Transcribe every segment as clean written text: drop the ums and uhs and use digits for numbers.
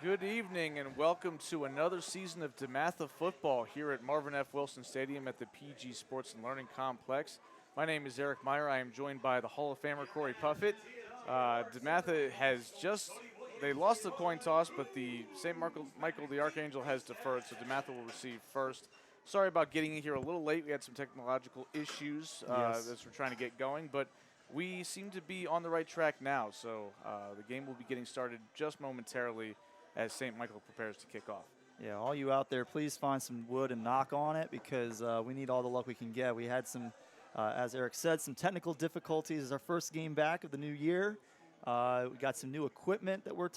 Good evening and welcome to another season of DeMatha football here at Marvin F. Wilson Stadium at the PG Sports and Learning Complex. My name is Eric Meyer. I am joined by the Hall of Famer Corey Puffett. DeMatha has they lost the coin toss, but the St. Michael the Archangel has deferred, so DeMatha will receive first. Sorry about getting in here a little late. We had some technological issues as we're trying to get going, but we seem to be on the right track now, so the game will be getting started just momentarily as St. Michael prepares to kick off. Yeah, all you out there, please find some wood and knock on it because we need all the luck we can get. We had some, as Eric said, some technical difficulties. It's our first game back of the new year. We got some new equipment that we're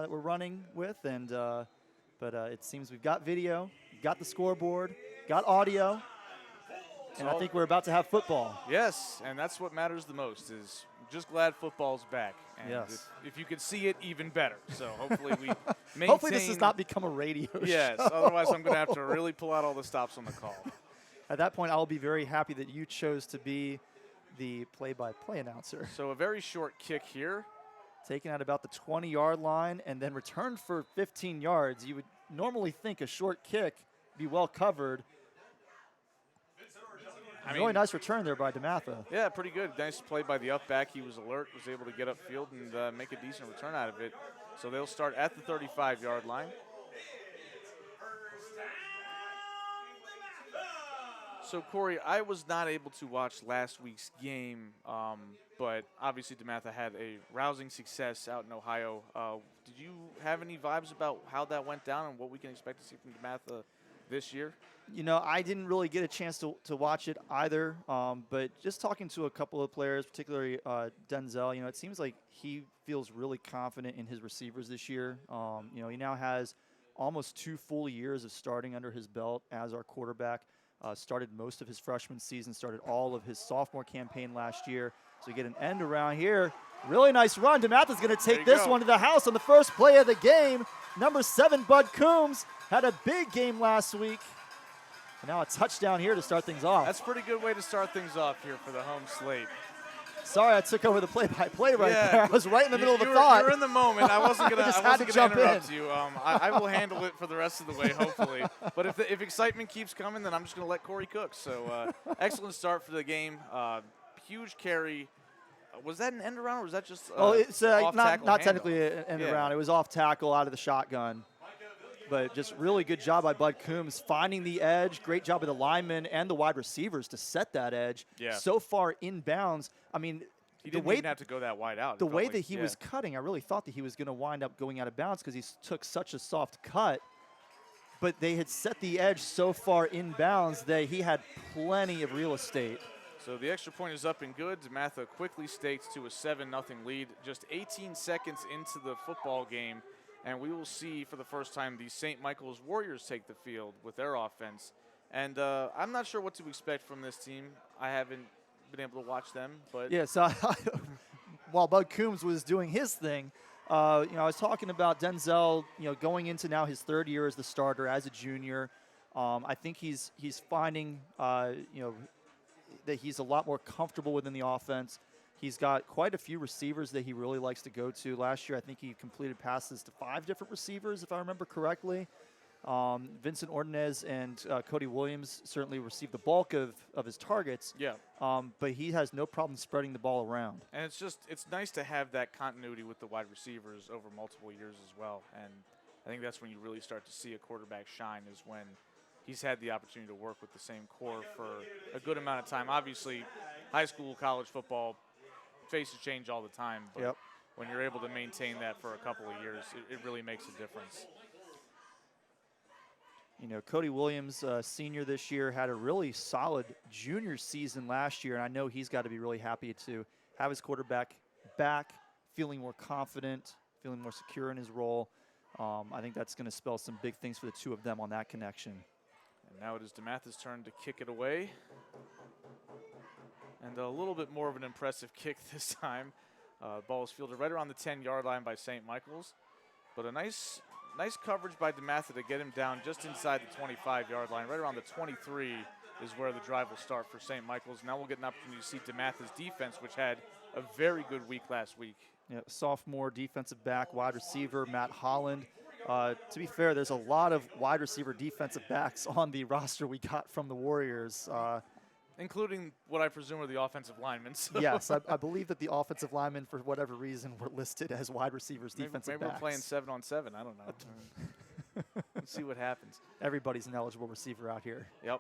running with, but it seems we've got video, got the scoreboard, got audio, and I think we're about to have football. Yes, and that's what matters the most is just glad football's back. And yes. If you could see it, even better. So hopefully we maintain. Hopefully this does not become a radio yes, show. Otherwise I'm going to have to really pull out all the stops on the call. At that point, I'll be very happy that you chose to be the play-by-play announcer. So a very short kick here. Taken at about the 20-yard line and then returned for 15 yards. You would normally think a short kick be well covered. Really nice return there by DeMatha. Yeah, pretty good. Nice play by the up back. He was alert, was able to get upfield and make a decent return out of it. So they'll start at the 35-yard line. So, Corey, I was not able to watch last week's game, but obviously DeMatha had a rousing success out in Ohio. Did you have any vibes about how that went down and what we can expect to see from DeMatha this year? You know, I didn't really get a chance to watch it either, but just talking to a couple of players, particularly Denzel, it seems like he feels really confident in his receivers this year. He now has almost 2 full years of starting under his belt as our quarterback. Started most of his freshman season, started all of his sophomore campaign last year. So you get an end around here. Really nice run. DeMatha's going to take this one to the house on the first play of the game. Number 7, Bud Coombs, had a big game last week. And now a touchdown here to start things off. That's a pretty good way to start things off here for the home slate. Sorry, I took over the play-by-play there. I was right in the middle of the thought. You're in the moment. I wasn't going to interrupt you. I will handle it for the rest of the way, hopefully. But if excitement keeps coming, then I'm just going to let Corey cook. So excellent start for the game. Huge carry. Was that an end around or was that just it's not technically an end around. It was off tackle out of the shotgun. But just really good job by Bud Coombs finding the edge. Great job by the linemen and the wide receivers to set that edge. Yeah. So far inbounds. I mean, he didn't even have to go that wide out. The way that he was cutting, I really thought that he was going to wind up going out of bounds because he took such a soft cut. But they had set the edge so far inbounds that he had plenty of real estate. So the extra point is up and good. DeMatha quickly stakes to a 7-0 lead. Just 18 seconds into the football game. And we will see for the first time the St. Michael's Warriors take the field with their offense. And I'm not sure what to expect from this team. I haven't been able to watch them. But yeah, so while Bud Coombs was doing his thing, I was talking about Denzel, going into now his 3rd year as the starter as a junior. I think he's finding, that he's a lot more comfortable within the offense. He's got quite a few receivers that he really likes to go to. Last year, I think he completed passes to 5 different receivers, if I remember correctly. Vincent Ordonez and Cody Williams certainly received the bulk of his targets. Yeah. But he has no problem spreading the ball around. And it's nice to have that continuity with the wide receivers over multiple years as well. And I think that's when you really start to see a quarterback shine is when he's had the opportunity to work with the same core for a good amount of time. Obviously, high school, college football, faces change all the time, but when you're able to maintain that for a couple of years, it really makes a difference. Cody Williams, senior this year, had a really solid junior season last year, and I know he's got to be really happy to have his quarterback back, feeling more confident, feeling more secure in his role. I think that's going to spell some big things for the two of them on that connection. And now it is DeMatha's turn to kick it away. And a little bit more of an impressive kick this time. Ball is fielded right around the 10-yard line by St. Michael's. But a nice coverage by DeMatha to get him down just inside the 25-yard line. Right around the 23 is where the drive will start for St. Michael's. Now we'll get an opportunity to see DeMatha's defense, which had a very good week last week. Yeah, sophomore defensive back, wide receiver, Matt Holland. To be fair, there's a lot of wide receiver defensive backs on the roster we got from the Warriors. Including what I presume are the offensive linemen. So Yes, I believe that the offensive linemen, for whatever reason, were listed as wide receivers, defensive maybe backs. we're playing 7-on-7. I don't know. Let's see what happens. Everybody's an eligible receiver out here. Yep.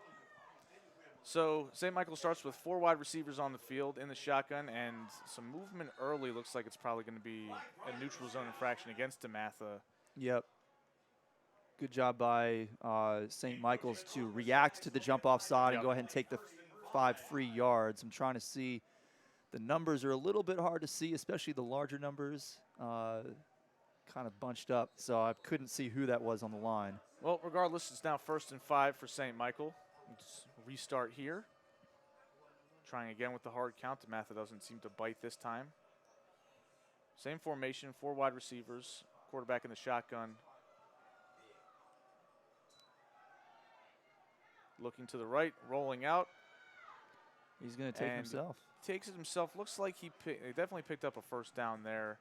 So St. Michael starts with 4 wide receivers on the field in the shotgun, and some movement early. Looks like it's probably going to be a neutral zone infraction against DeMatha. Yep. Good job by St. Michael's to react to the jump off side and go ahead and take the 5 free yards. I'm trying to see. The numbers are a little bit hard to see, especially the larger numbers, kind of bunched up. So I couldn't see who that was on the line. Well, regardless, it's now 1st and 5 for St. Michael. Let's restart here. Trying again with the hard count. DeMatha doesn't seem to bite this time. Same formation, 4 wide receivers, quarterback in the shotgun. Looking to the right, rolling out. He's going to take himself. Takes it himself. Looks like he definitely picked up a first down there.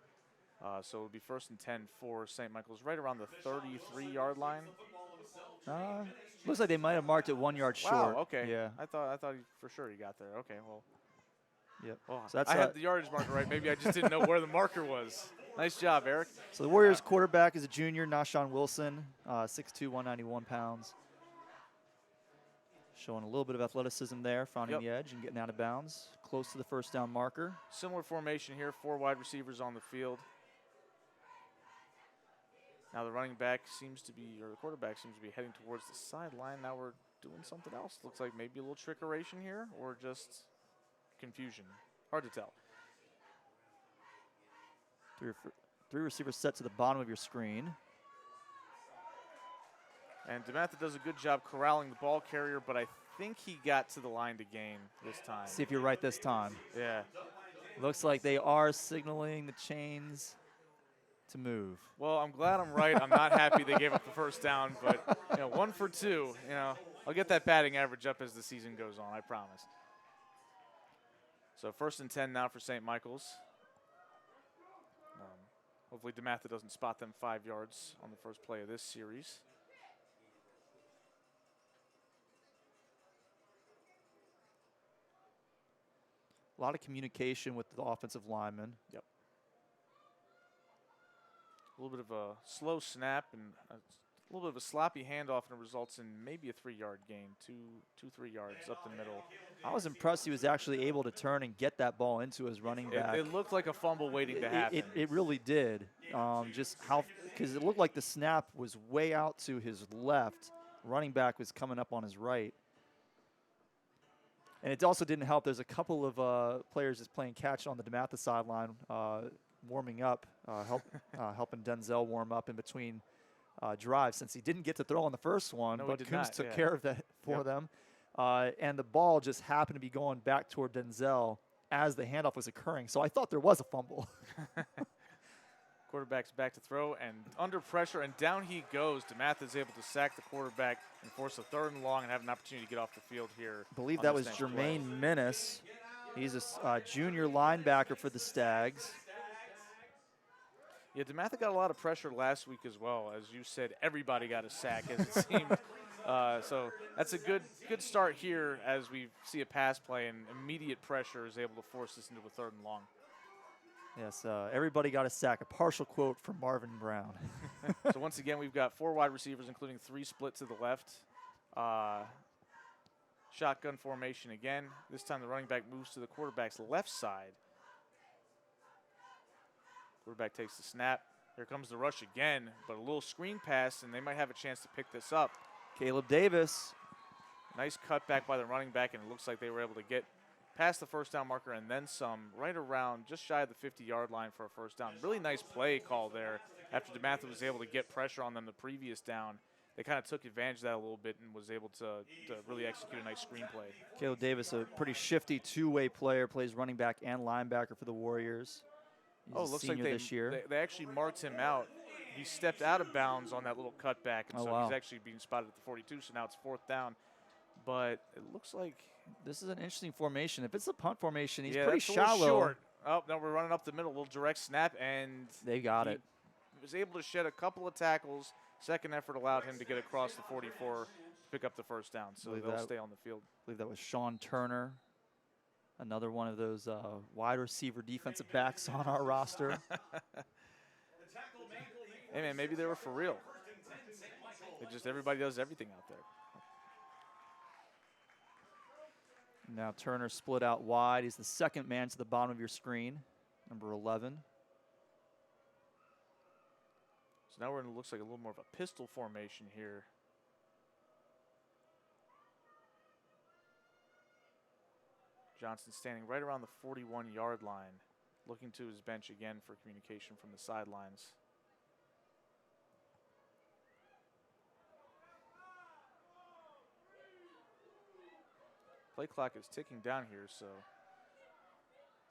So it would be 1st and 10 for St. Michael's, right around the 33-yard line. Looks like they might have marked it 1 yard short. Wow, okay. Yeah. I thought for sure he got there. Okay, well. Yep. Well, so that's I had the yardage marker right. Maybe I just didn't know where the marker was. Nice job, Eric. So the Warriors quarterback is a junior, Nashawn Wilson, 6'2", 191 pounds. Showing a little bit of athleticism there, finding the edge and getting out of bounds. Close to the first down marker. Similar formation here, 4 wide receivers on the field. Now the running back seems to be, or the quarterback seems to be heading towards the sideline. Now we're doing something else. Looks like maybe a little trickeration here or just confusion. Hard to tell. 3 receivers set to the bottom of your screen. And DeMatha does a good job corralling the ball carrier, but I think he got to the line to gain this time. See if you're right this time. Yeah. Looks like they are signaling the chains to move. Well, I'm glad I'm right. I'm not happy they gave up the first down, but 1 for 2. I'll get that batting average up as the season goes on, I promise. So 1st and 10 now for St. Michael's. Hopefully DeMatha doesn't spot them 5 yards on the first play of this series. A lot of communication with the offensive lineman. Yep. A little bit of a slow snap and a little bit of a sloppy handoff, and it results in maybe a 3-yard gain, 3 yards up the middle. I was impressed he was actually able to turn and get that ball into his running back. It looked like a fumble waiting to happen. It really did. Just how, because it looked like the snap was way out to his left. Running back was coming up on his right. And it also didn't help. There's a couple of players just playing catch on the DeMatha sideline, warming up, helping Denzel warm up in between drives, since he didn't get to throw on the first one, but Coombs took care of that for them. And the ball just happened to be going back toward Denzel as the handoff was occurring. So I thought there was a fumble. Quarterback's back to throw and under pressure, and down he goes. DeMatha is able to sack the quarterback and force a 3rd and long and have an opportunity to get off the field here. I believe that was Jermaine Menace. He's a junior linebacker for the Stags. Yeah, DeMatha got a lot of pressure last week as well. As you said, everybody got a sack, as it seemed. So that's a good start here as we see a pass play, and immediate pressure is able to force this into a 3rd and long. Yes, everybody got a sack. A partial quote from Marvin Brown. So once again, we've got 4 wide receivers, including 3 split to the left. Shotgun formation again. This time the running back moves to the quarterback's left side. Quarterback takes the snap. Here comes the rush again, but a little screen pass, and they might have a chance to pick this up. Caleb Davis. Nice cutback by the running back, and it looks like they were able to get past the first down marker and then some, right around just shy of the 50-yard line for a first down. Really nice play call there after DeMatha was able to get pressure on them the previous down. They kind of took advantage of that a little bit and was able to really execute a nice screenplay. Caleb Davis, a pretty shifty 2-way player, plays running back and linebacker for the Warriors. He's looks like this year. They actually marked him out. He stepped out of bounds on that little cutback, and so he's actually being spotted at the 42, so now it's 4th down. But it looks like this is an interesting formation. If it's a punt formation, he's pretty pretty shallow. Short. Oh, no, we're running up the middle, a little direct snap, and they got it. was able to shed a couple of tackles. Second effort allowed him to get across the 44 to pick up the first down, so they'll stay on the field. I believe that was Sean Turner, another one of those wide receiver defensive backs on our roster. Hey, man, maybe they were for real. Everybody does everything out there. Now Turner split out wide. He's the second man to the bottom of your screen, number 11. So now we're in what looks like a little more of a pistol formation here. Johnson standing right around the 41-yard line, looking to his bench again for communication from the sidelines. Play clock is ticking down here, so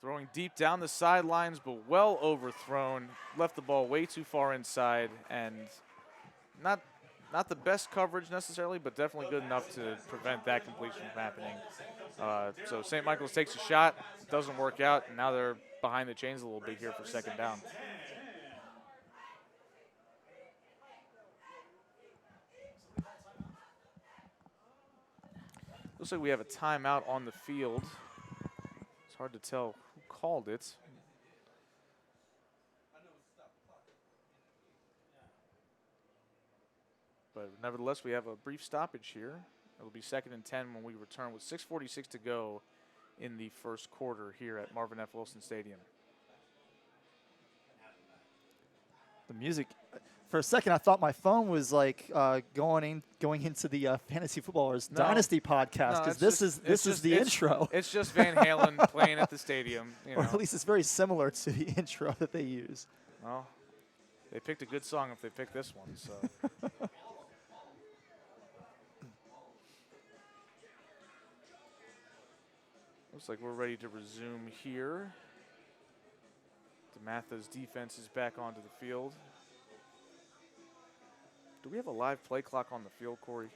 throwing deep down the sidelines, but well overthrown. Left the ball way too far inside, and not the best coverage necessarily, but definitely good enough to prevent that completion from happening. So St. Michael's takes a shot, doesn't work out, and now they're behind the chains a little bit here for second down. Looks like we have a timeout on the field. It's hard to tell who called it. But nevertheless, we have a brief stoppage here. It'll be 2nd and 10 when we return with 6:46 to go in the first quarter here at Marvin F. Wilson Stadium. The music, for a second, I thought my phone was like going into the Fantasy Footballers Dynasty podcast, because this is the intro. It's just Van Halen playing at the stadium. Or at least it's very similar to the intro that they use. Well, they picked a good song if they picked this one. So. Looks like we're ready to resume here. DeMatha's defense is back onto the field. Do we have a live play clock on the field, Corey?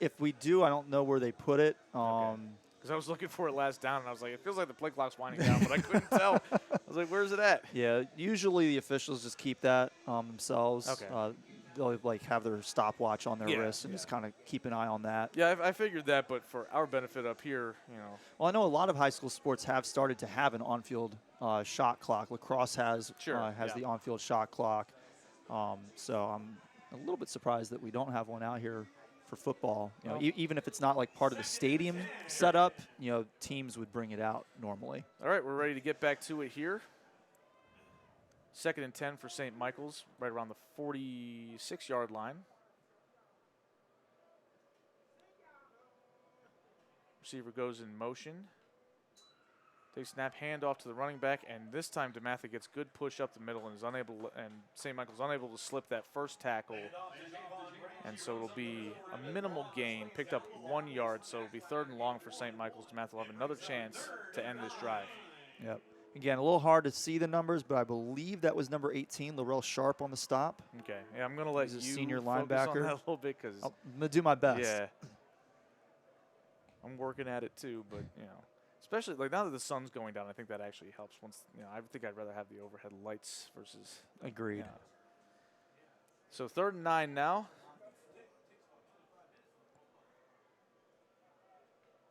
If we do, I don't know where they put it. Because I was looking for it last down, and I was like, it feels like the play clock's winding down, but I couldn't tell. I was like, where's it at? Yeah, usually the officials just keep that themselves. Okay. They'll like have their stopwatch on their wrist and just kind of keep an eye on that. Yeah, I figured that, but for our benefit up here, Well, I know a lot of high school sports have started to have an on-field shot clock. Lacrosse has the on-field shot clock. So I'm a little bit surprised that we don't have one out here for football. Even if it's not like part of the stadium setup, teams would bring it out normally. All right, we're ready to get back to it here. 2nd and 10 for St. Michael's, right around the 46-yard line. Receiver goes in motion. Takes snap, hand off to the running back, and this time DeMatha gets good push up the middle and St. Michael's unable to slip that first tackle. And so it'll be a minimal gain, picked up 1 yard, so it'll be 3rd and long for St. Michael's. DeMatha will have another chance to end this drive. Yep. Again, a little hard to see the numbers, but I believe that was number 18, Laurel Sharp, on the stop. Okay. Yeah, I'm going to let you senior focus linebacker on that a little bit, because I'm going to do my best. Yeah. I'm working at it too, but especially like now that the sun's going down, I think that actually helps. I think I'd rather have the overhead lights versus. Agreed. So 3rd and 9 now.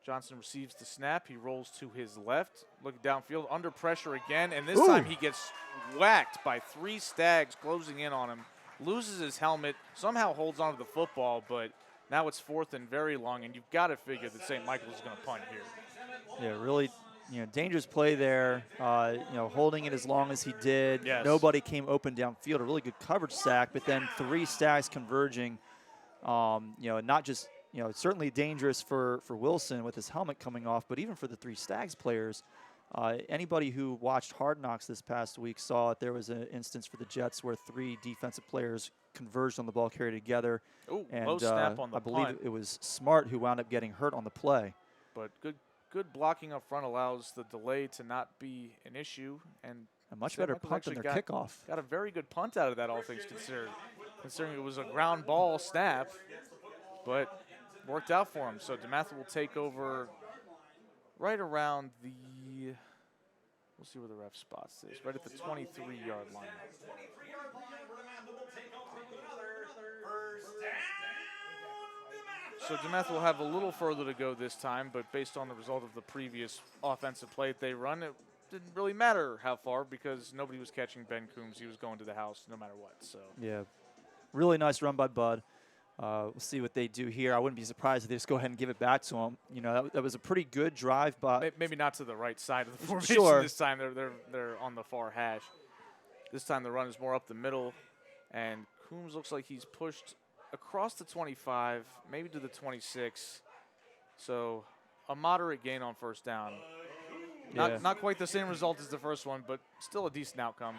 Johnson receives the snap. He rolls to his left, looking downfield, under pressure again, and this time he gets whacked by 3 Stags closing in on him, loses his helmet, somehow holds onto the football, but now it's 4th and very long, and you've got to figure that St. Michael's is going to punt here. Yeah, really, dangerous play there. Holding it as long as he did. Yes. Nobody came open downfield. A really good coverage sack, but then 3 Stags converging. Not just. Certainly dangerous for Wilson with his helmet coming off, but even for the 3 Stags players. Anybody who watched Hard Knocks this past week saw that there was an instance for the Jets where 3 defensive players converged on the ball carrier together. Ooh, low snap on the I believe punt. it was Smart who wound up getting hurt on the play. But good blocking up front allows the delay to not be an issue. And a much better punt than their kickoff. Got a very good punt out of that, all things considered. Considering it was a ground ball snap, but worked out for him. So DeMatha will take over right around the We'll see where the ref spots this. Right at the 23-yard line. So DeMatha will have a little further to go this time, but based on the result of the previous offensive play that they run, it didn't really matter how far because nobody was catching Ben Coombs. He was going to the house no matter what. So yeah, really nice run by Bud. We'll see what they do here. I wouldn't be surprised if they just go ahead and give it back to him. You know, that was a pretty good drive, but maybe not to the right side of the formation sure. This time. They're on the far hash. This time the run is more up the middle, and Coombs looks like he's pushed across the 25, maybe to the 26. So a moderate gain on first down. Not quite the same result as the first one, but still a decent outcome.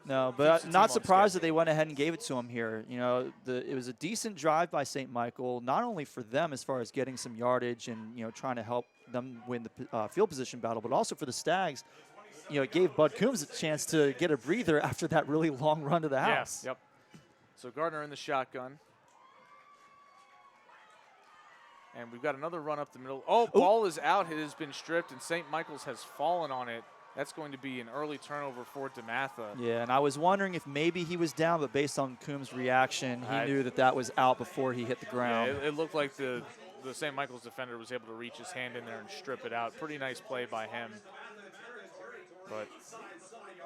No, but not surprised that they went ahead and gave it to him here. You know, it was a decent drive by St. Michael, not only for them as far as getting some yardage and, you know, trying to help them win the field position battle, but also for the Stags. You know, it gave Bud Coombs a chance to get a breather after that really long run to the house. Yep. So Gardner in the shotgun. And we've got another run up the middle. Oh, ball is out. It has been stripped, and St. Michael's has fallen on it. That's going to be an early turnover for DeMatha. Yeah, and I was wondering if maybe he was down, but based on Coombs' reaction, he knew that was out before he hit the ground. Yeah, it looked like the St. Michael's defender was able to reach his hand in there and strip it out. Pretty nice play by him. But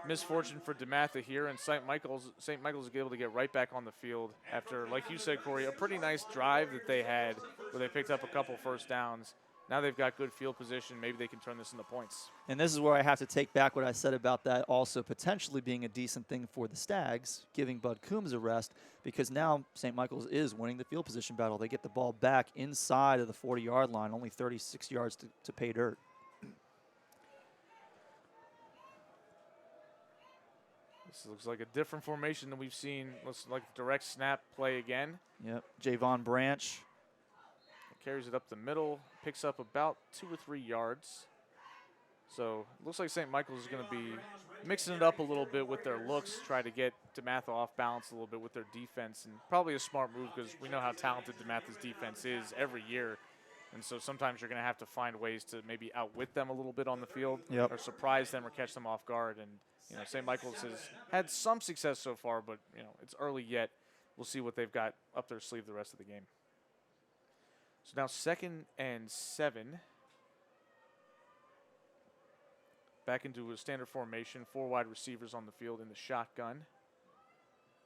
misfortune for DeMatha here, and St. Michael's is able to get right back on the field after, like you said, Corey, a pretty nice drive that they had where they picked up a couple first downs. Now they've got good field position. Maybe they can turn this into points. And this is where I have to take back what I said about that also potentially being a decent thing for the Stags, giving Bud Coombs a rest, because now St. Michael's is winning the field position battle. They get the ball back inside of the 40-yard line, only 36 yards to pay dirt. This looks like a different formation than we've seen. Looks like direct snap play again. Yep, Javon Branch. Carries it up the middle, picks up about 2 or 3 yards. So it looks like St. Michael's is going to be mixing it up a little bit with their looks, try to get DeMatha off balance a little bit with their defense, and probably a smart move because we know how talented DeMatha's defense is every year. And so sometimes you're going to have to find ways to maybe outwit them a little bit on the field, or surprise them or catch them off guard. And you know, St. Michael's has had some success so far, but you know, it's early yet. We'll see what they've got up their sleeve the rest of the game. So now 2nd and 7. Back into a standard formation, 4 wide receivers on the field in the shotgun.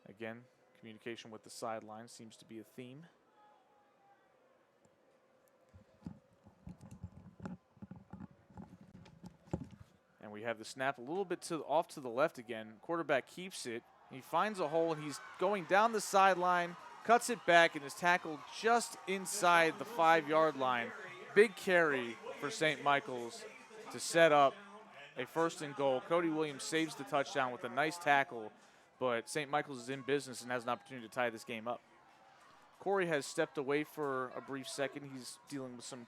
Again, communication with the sideline seems to be a theme. And we have the snap a little bit off to the left again. Quarterback keeps it. He finds a hole, and he's going down the sideline, cuts it back, and is tackled just inside the 5-yard line. Big carry for St. Michael's to set up a 1st and goal. Cody Williams saves the touchdown with a nice tackle, but St. Michael's is in business and has an opportunity to tie this game up. Corey has stepped away for a brief second. He's dealing with some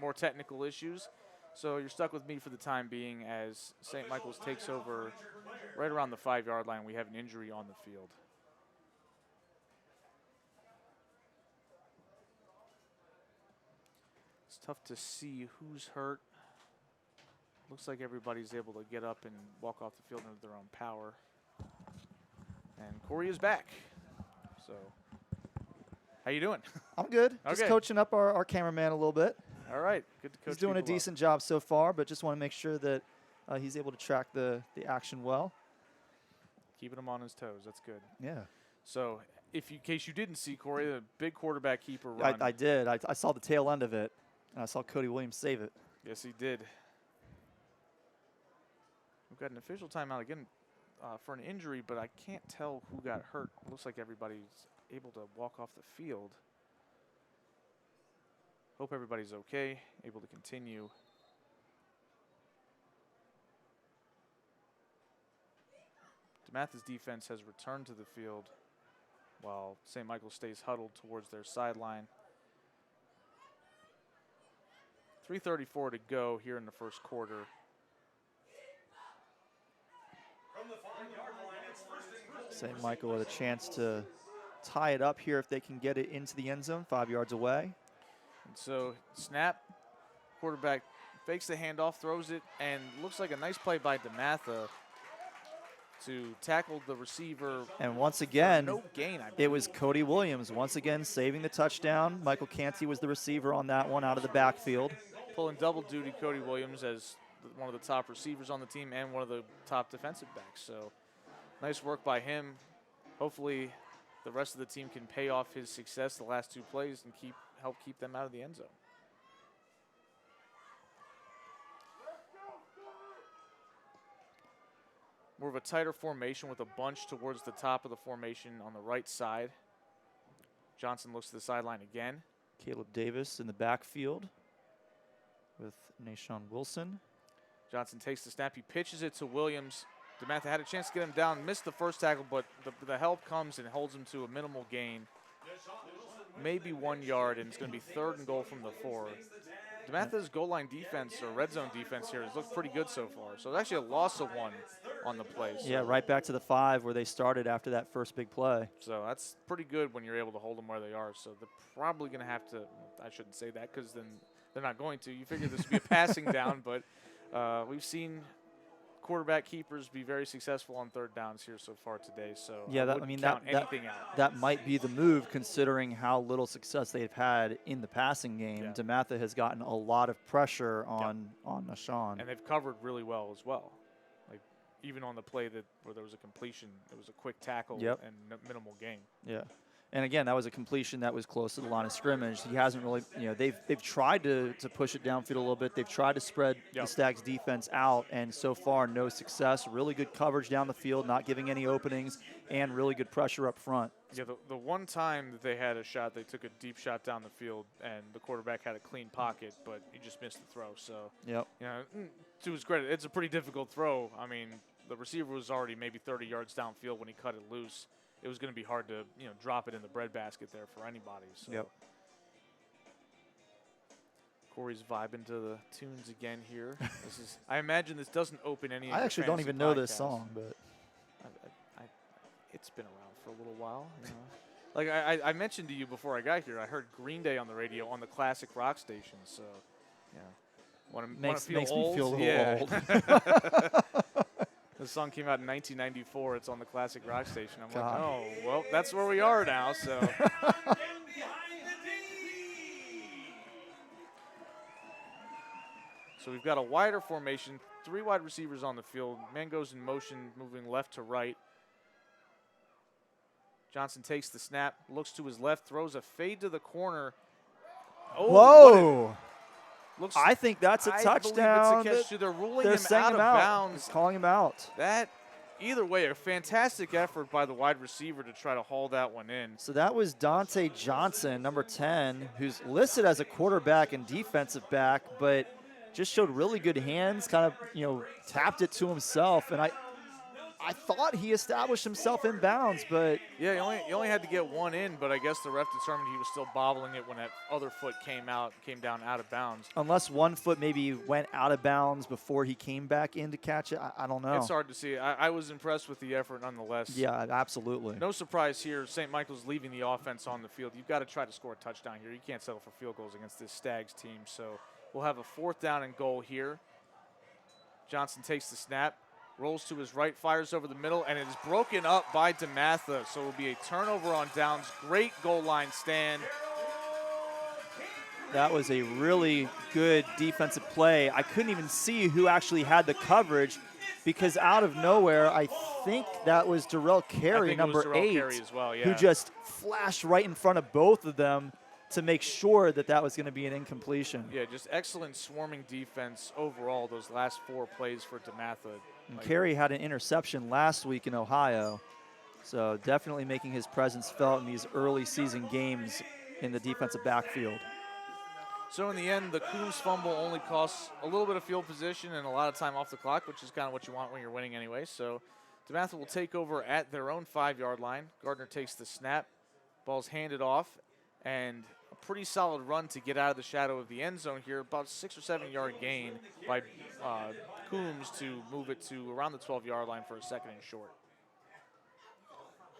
more technical issues. So you're stuck with me for the time being as St. Michael's takes over right around the 5-yard line. We have an injury on the field. It's tough to see who's hurt. Looks like everybody's able to get up and walk off the field under their own power. And Corey is back. So, how you doing? I'm good. Okay. Just coaching up our cameraman a little bit. All right. Good to coach. He's doing a decent job so far, but just want to make sure that he's able to track the action well. Keeping him on his toes. That's good. Yeah. So, in case you didn't see, Corey, the big quarterback keeper run. I did. I saw the tail end of it, and I saw Cody Williams save it. Yes, he did. We've got an official timeout again for an injury, but I can't tell who got hurt. It looks like everybody's able to walk off the field. Hope everybody's okay, able to continue. DeMatha's defense has returned to the field while St. Michael stays huddled towards their sideline. 3:34 to go here in the first quarter. St. Michael with a chance to tie it up here if they can get it into the end zone, 5 yards away. And so snap, quarterback fakes the handoff, throws it, and looks like a nice play by DeMatha to tackle the receiver. And once again, no gain, it was Cody Williams once again saving the touchdown. Michael Canty was the receiver on that one out of the backfield. Pulling double duty, Cody Williams as one of the top receivers on the team and one of the top defensive backs. So nice work by him. Hopefully the rest of the team can pay off his success the last 2 plays and help keep them out of the end zone. More of a tighter formation with a bunch towards the top of the formation on the right side. Johnson looks to the sideline again. Caleb Davis in the backfield with Nashawn Wilson. Johnson takes the snap. He pitches it to Williams. DeMatha had a chance to get him down, missed the first tackle, but the help comes and holds him to a minimal gain. Maybe 1 yard, and it's going to be 3rd and goal from the 4. DeMatha's goal line defense or red zone defense here has looked pretty good so far. So it's actually a loss of 1 on the play. So. Yeah, right back to the 5 where they started after that first big play. So that's pretty good when you're able to hold them where they are. So they're probably going to have to, I shouldn't say that because then they're not going to. You figure this would be a passing down, but we've seen quarterback keepers be very successful on 3rd downs here so far today. So yeah, that might be the move considering how little success they've had in the passing game. Yeah. DeMatha has gotten a lot of pressure on Nashawn. And they've covered really well as well. Like even on the play where there was a completion, it was a quick tackle and minimal gain. Yeah. And again, that was a completion that was close to the line of scrimmage. He hasn't really, they've tried to push it downfield a little bit. They've tried to spread the Stags defense out, and so far no success. Really good coverage down the field, not giving any openings, and really good pressure up front. Yeah, the one time that they had a shot, they took a deep shot down the field, and the quarterback had a clean pocket, but he just missed the throw. So, to his credit, it's a pretty difficult throw. I mean, the receiver was already maybe 30 yards downfield when he cut it loose. It was going to be hard to, drop it in the breadbasket there for anybody. So. Corey's vibing to the tunes again here. I imagine this doesn't open any. I actually don't even know this song, but it's been around for a little while. Like I mentioned to you before I got here, I heard Green Day on the radio on the classic rock station. So, makes me old? feel a little old. The song came out in 1994. It's on the classic rock station. I'm like, oh, well, that's where we are now. So. So we've got a wider formation, 3 wide receivers on the field. Man goes in motion, moving left to right. Johnson takes the snap, looks to his left, throws a fade to the corner. Oh, whoa. I think that's a It's touchdown. a catch. They're ruling him out of bounds. Calling him out. Either way, a fantastic effort by the wide receiver to try to haul that one in. So that was Dante Johnson, number 10, who's listed as a quarterback and defensive back, but just showed really good hands, kind of, tapped it to himself. And I thought he established himself in bounds, but. Yeah, he only had to get one in, but I guess the ref determined he was still bobbling it when that other foot came down out of bounds. Unless one foot maybe went out of bounds before he came back in to catch it. I don't know. It's hard to see. I was impressed with the effort nonetheless. Yeah, absolutely. No surprise here. St. Michael's leaving the offense on the field. You've got to try to score a touchdown here. You can't settle for field goals against this Stags team. So we'll have a 4th down and goal here. Johnson takes the snap. Rolls to his right, fires over the middle, and it is broken up by DeMatha. So it will be a turnover on downs. Great goal line stand. That was a really good defensive play. I couldn't even see who actually had the coverage because out of nowhere, I think that was Darrell Carey, number 8, as well, who just flashed right in front of both of them to make sure that was going to be an incompletion. Yeah, just excellent swarming defense overall those last 4 plays for DeMatha. And Carey had an interception last week in Ohio, so definitely making his presence felt in these early season games in the defensive backfield. So in the end, the Coombs fumble only costs a little bit of field position and a lot of time off the clock, which is kind of what you want when you're winning anyway. So DeMatha will take over at their own 5-yard line. Gardner takes the snap. Ball's handed off, and a pretty solid run to get out of the shadow of the end zone here. About 6 or 7 yard gain by Coombs to move it to around the 12-yard line for a 2nd and short.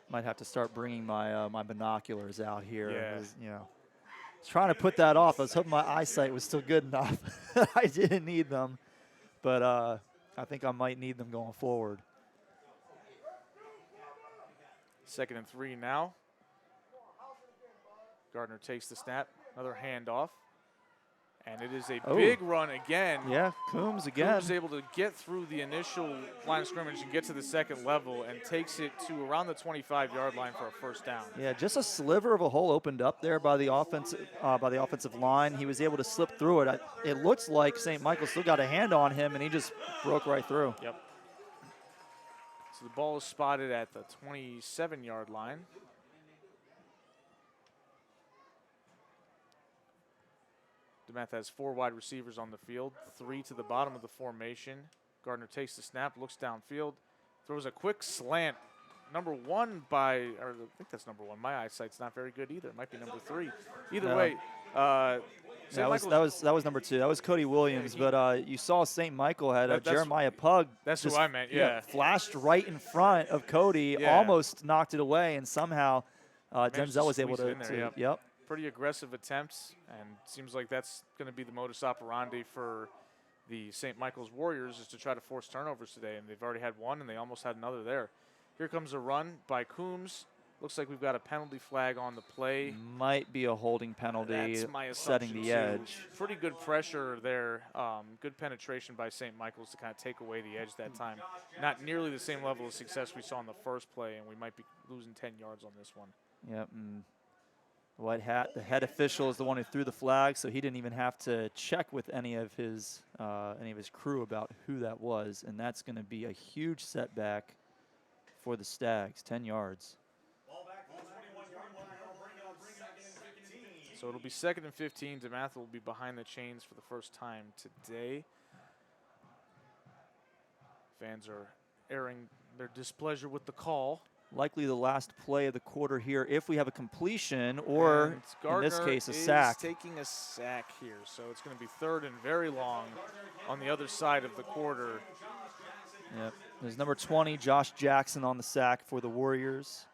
Might have to start bringing my my binoculars out here. Yeah. was trying to put that off. I was hoping my eyesight was still good enough. I didn't need them, but I think I might need them going forward. 2nd and 3 now. Gardner takes the snap, another handoff. And it is a big run again. Yeah, Coombs again. Coombs able to get through the initial line of scrimmage and get to the second level and takes it to around the 25-yard line for a first down. Yeah, just a sliver of a hole opened up there by the offensive line. He was able to slip through it. It looks like St. Michael still got a hand on him, and he just broke right through. Yep. So the ball is spotted at the 27-yard line. DeMatha has 4 wide receivers on the field, 3 to the bottom of the formation. Gardner takes the snap, looks downfield, throws a quick slant. Number 1 by, or I think that's number 1. My eyesight's not very good either. It might be number 3. Either way, that was number 2. That was Cody Williams. But you saw St. Michael had Jeremiah Pugh. That's who I meant. Yeah, flashed right in front of Cody, almost knocked it away, and somehow Denzel was able to. Yep. Pretty aggressive attempts, and seems like that's going to be the modus operandi for the St. Michael's Warriors, is to try to force turnovers today, and they've already had one, and they almost had another there. Here comes a run by Coombs. Looks like we've got a penalty flag on the play. Might be a holding penalty. That's my assumption, setting the edge. Pretty good pressure there. Good penetration by St. Michael's to kind of take away the edge that time. Not nearly the same level of success we saw in the first play, and we might be losing 10 yards on this one. Yep. The head official is the one who threw the flag, so he didn't even have to check with any of his crew about who that was, and that's going to be a huge setback for the Stags. 10 yards. So it'll be 2nd and 15. DeMatha will be behind the chains for the first time today. Fans are airing their displeasure with the call. Likely the last play of the quarter here if we have a completion, or in this case a sack. Taking a sack here, so it's going to be 3rd and very long on the other side of the quarter. Yep. There's number 20, Josh Jackson, on the sack for the Warriors.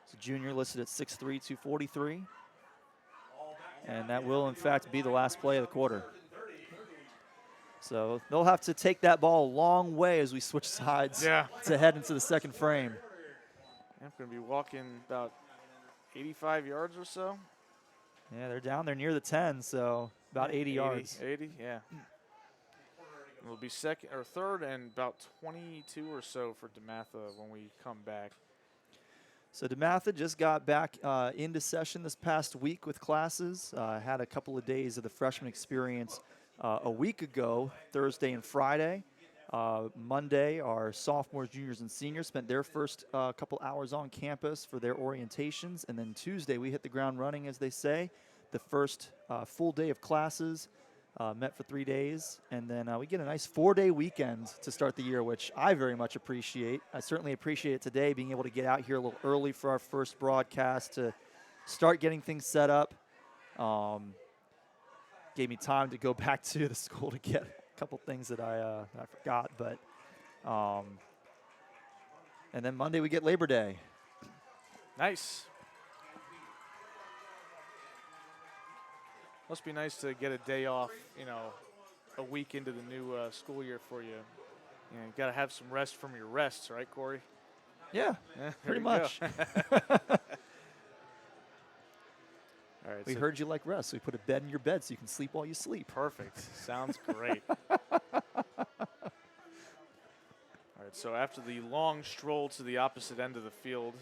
It's a junior listed at 6'3", 243. And that will, in fact, be the last play of the quarter. So they'll have to take that ball a long way as we switch sides to head into the second frame. I'm going to be walking about 85 yards or so. Yeah, they're down there near the 10, so about 80 yards. 80, yeah. It'll be 3rd and about 22 or so for DeMatha when we come back. So DeMatha just got back into session this past week with classes. Had a couple of days of the freshman experience a week ago, Thursday and Friday. Monday, our sophomores, juniors, and seniors spent their first couple hours on campus for their orientations. And then Tuesday, we hit the ground running, as they say. The first full day of classes, met for 3 days. And then we get a nice 4-day weekend to start the year, which I very much appreciate. I certainly appreciate it today, being able to get out here a little early for our first broadcast to start getting things set up. Gave me time to go back to the school to get a couple things that I forgot. But and then Monday we get Labor Day. Nice. Must be nice to get a day off, a week into the new school year for you. You got to have some rest from your rests, right, Corey? Yeah, pretty much. All right, we heard you like rest, so we put a bed in your bed so you can sleep while you sleep. Perfect. Sounds great. All right, so after the long stroll to the opposite end of the field,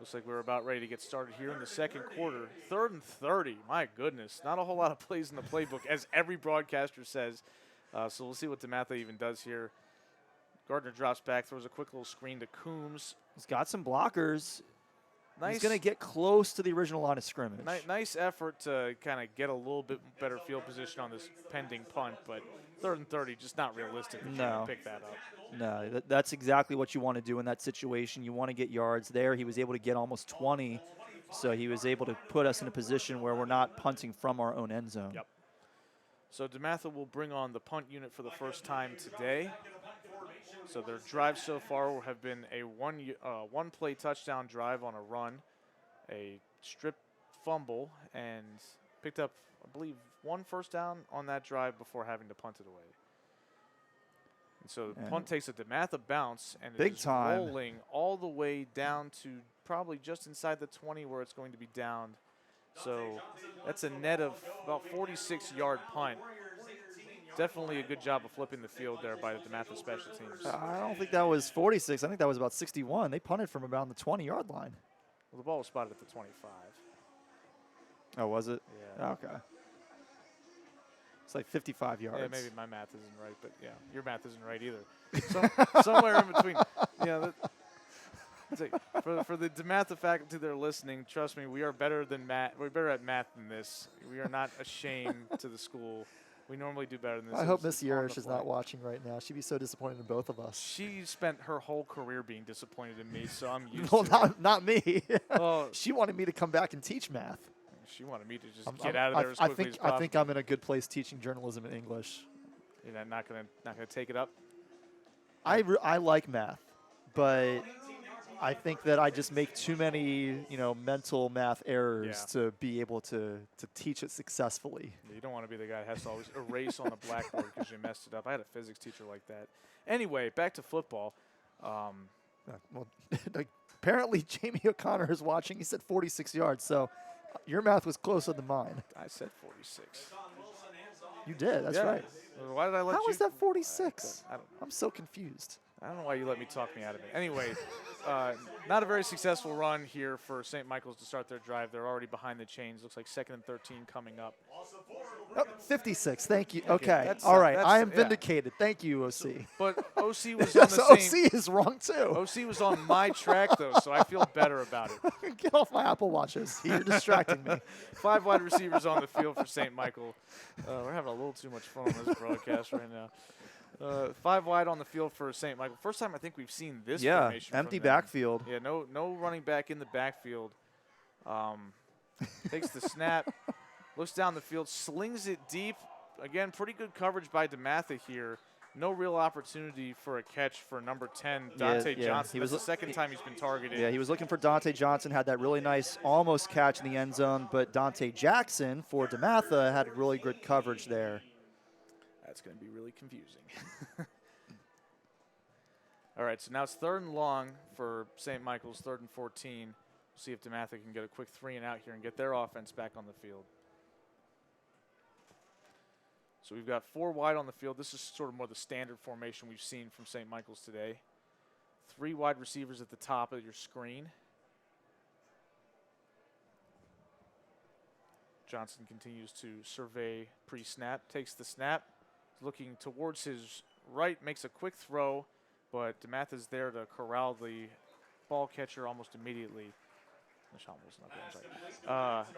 looks like we're about ready to get started here in the second quarter. 3rd and 30. My goodness. Not a whole lot of plays in the playbook, as every broadcaster says. So we'll see what DeMatha even does here. Gardner drops back, throws a quick little screen to Coombs. He's got some blockers. Nice. He's going to get close to the original line of scrimmage. Nice effort to kind of get a little bit better field position on this pending punt, but 3rd and 30, just not realistic to pick that up. No, that's exactly what you want to do in that situation. You want to get yards there. He was able to get almost 20, so he was able to put us in a position where we're not punting from our own end zone. Yep. So DeMatha will bring on the punt unit for the first time today. So their drives so far have been a one-play touchdown drive on a run, a strip fumble and picked up, I believe, 1 first down on that drive before having to punt it away. And so the punt takes a DeMatha bounce and Big it is time. rolling all the way down to probably just inside the 20 where it's going to be downed. So that's a net of about 46-yard punt. Definitely a good job of flipping the field there by the DeMatha special teams. I don't think that was 46. I think that was about 61. They punted from around the 20-yard line. Well, the ball was spotted at the 25. Oh, was it? Yeah. Okay. It's like 55 yards. Yeah, maybe my math isn't right, but yeah, your math isn't right either. Somewhere in between. Yeah. For the DeMatha faculty that are listening, trust me, we are better than math. We're better at math than this. We are not a shame to the school. We normally do better than this. I hope Miss Yerish is not watching right now. She'd be so disappointed in both of us. She spent her whole career being disappointed in me, so I'm used well, to it. not me. Well, she wanted me to come back and teach math. She wanted me to just get out of there as quickly as possible. I think I'm in a good place teaching journalism and English. You're not gonna take it up? I like math, but I think that I just make too many, mental math errors to be able to teach it successfully. You don't want to be the guy that has to always erase on the blackboard because you messed it up. I had a physics teacher like that. Anyway, back to football. Well, apparently Jamie O'Connor is watching. He said 46 yards, so your math was closer than mine. I said 46. You did. That's right. Why did I let you? How was that 46? I don't know. I'm so confused. I don't know why you let me talk me out of it. Anyway, not a very successful run here for St. Michael's to start their drive. They're already behind the chains. Looks like 2nd and 13 coming up. Oh, 56. Thank you. Okay. All right. I am vindicated. Thank you, OC. But OC was on the same. OC is wrong, too. OC was on my track, though, so I feel better about it. Get off my Apple Watches. You're distracting me. 5 wide receivers on the field for St. Michael. We're having a little too much fun on this broadcast right now. 5 wide on the field for St. Michael. First time I think we've seen this formation. Yeah, empty from them. backfield. Yeah, no running back in the backfield. Takes the snap, looks down the field, slings it deep. Again, pretty good coverage by DeMatha here. No real opportunity for a catch for number 10, Dante Johnson. That's the second time he's been targeted. Yeah, he was looking for Dante Johnson, had that really nice almost catch in the end zone, but Dante Jackson for DeMatha had really good coverage there. That's going to be really confusing. All right, so now it's 3rd and long for St. Michael's, 3rd and 14. We'll see if DeMatha can get a quick 3 and out here and get their offense back on the field. So we've got 4 wide on the field. This is sort of more the standard formation we've seen from St. Michael's today. 3 wide receivers at the top of your screen. Johnson continues to survey pre-snap, takes the snap, looking towards his right, makes a quick throw, but DeMatha's there to corral the ball catcher almost immediately.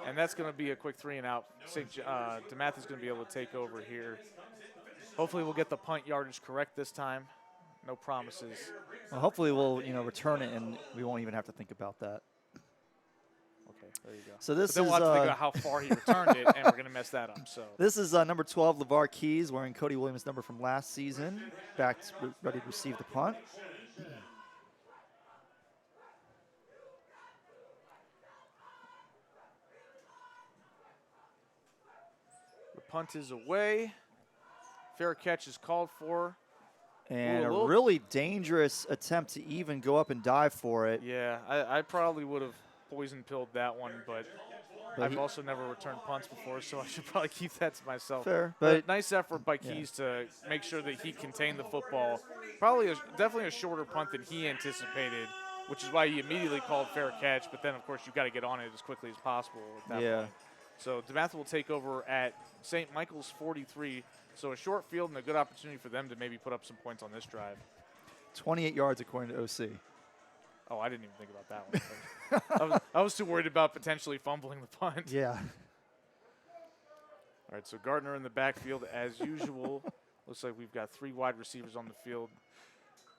And that's going to be a quick 3 and out. DeMatha's going to be able to take over here. Hopefully we'll get the punt yardage correct this time. No promises. Well, hopefully we'll return it and we won't even have to think about that. Okay, there you go. So this then is, we'll have to think about how far he returned it, and we're going to mess that up. So this is number 12, LeVar Keys, wearing Cody Williams' number from last season. Back ready to receive the punt. The punt is away. Fair catch is called for. And a really dangerous attempt to even go up and dive for it. Yeah, I probably would have poison pilled that one, but I've also never returned punts before, so I should probably keep that to myself. Fair, but nice effort by Keys to make sure that he contained the football. Definitely a shorter punt than he anticipated, which is why he immediately called fair catch. But then, of course, you've got to get on it as quickly as possible at that point. So DeMatha will take over at St. Michael's 43. So a short field and a good opportunity for them to maybe put up some points on this drive. 28 yards according to OC. Oh, I didn't even think about that one. I was too worried about potentially fumbling the punt. Yeah. All right, so Gardner in the backfield as usual. Looks like we've got 3 wide receivers on the field.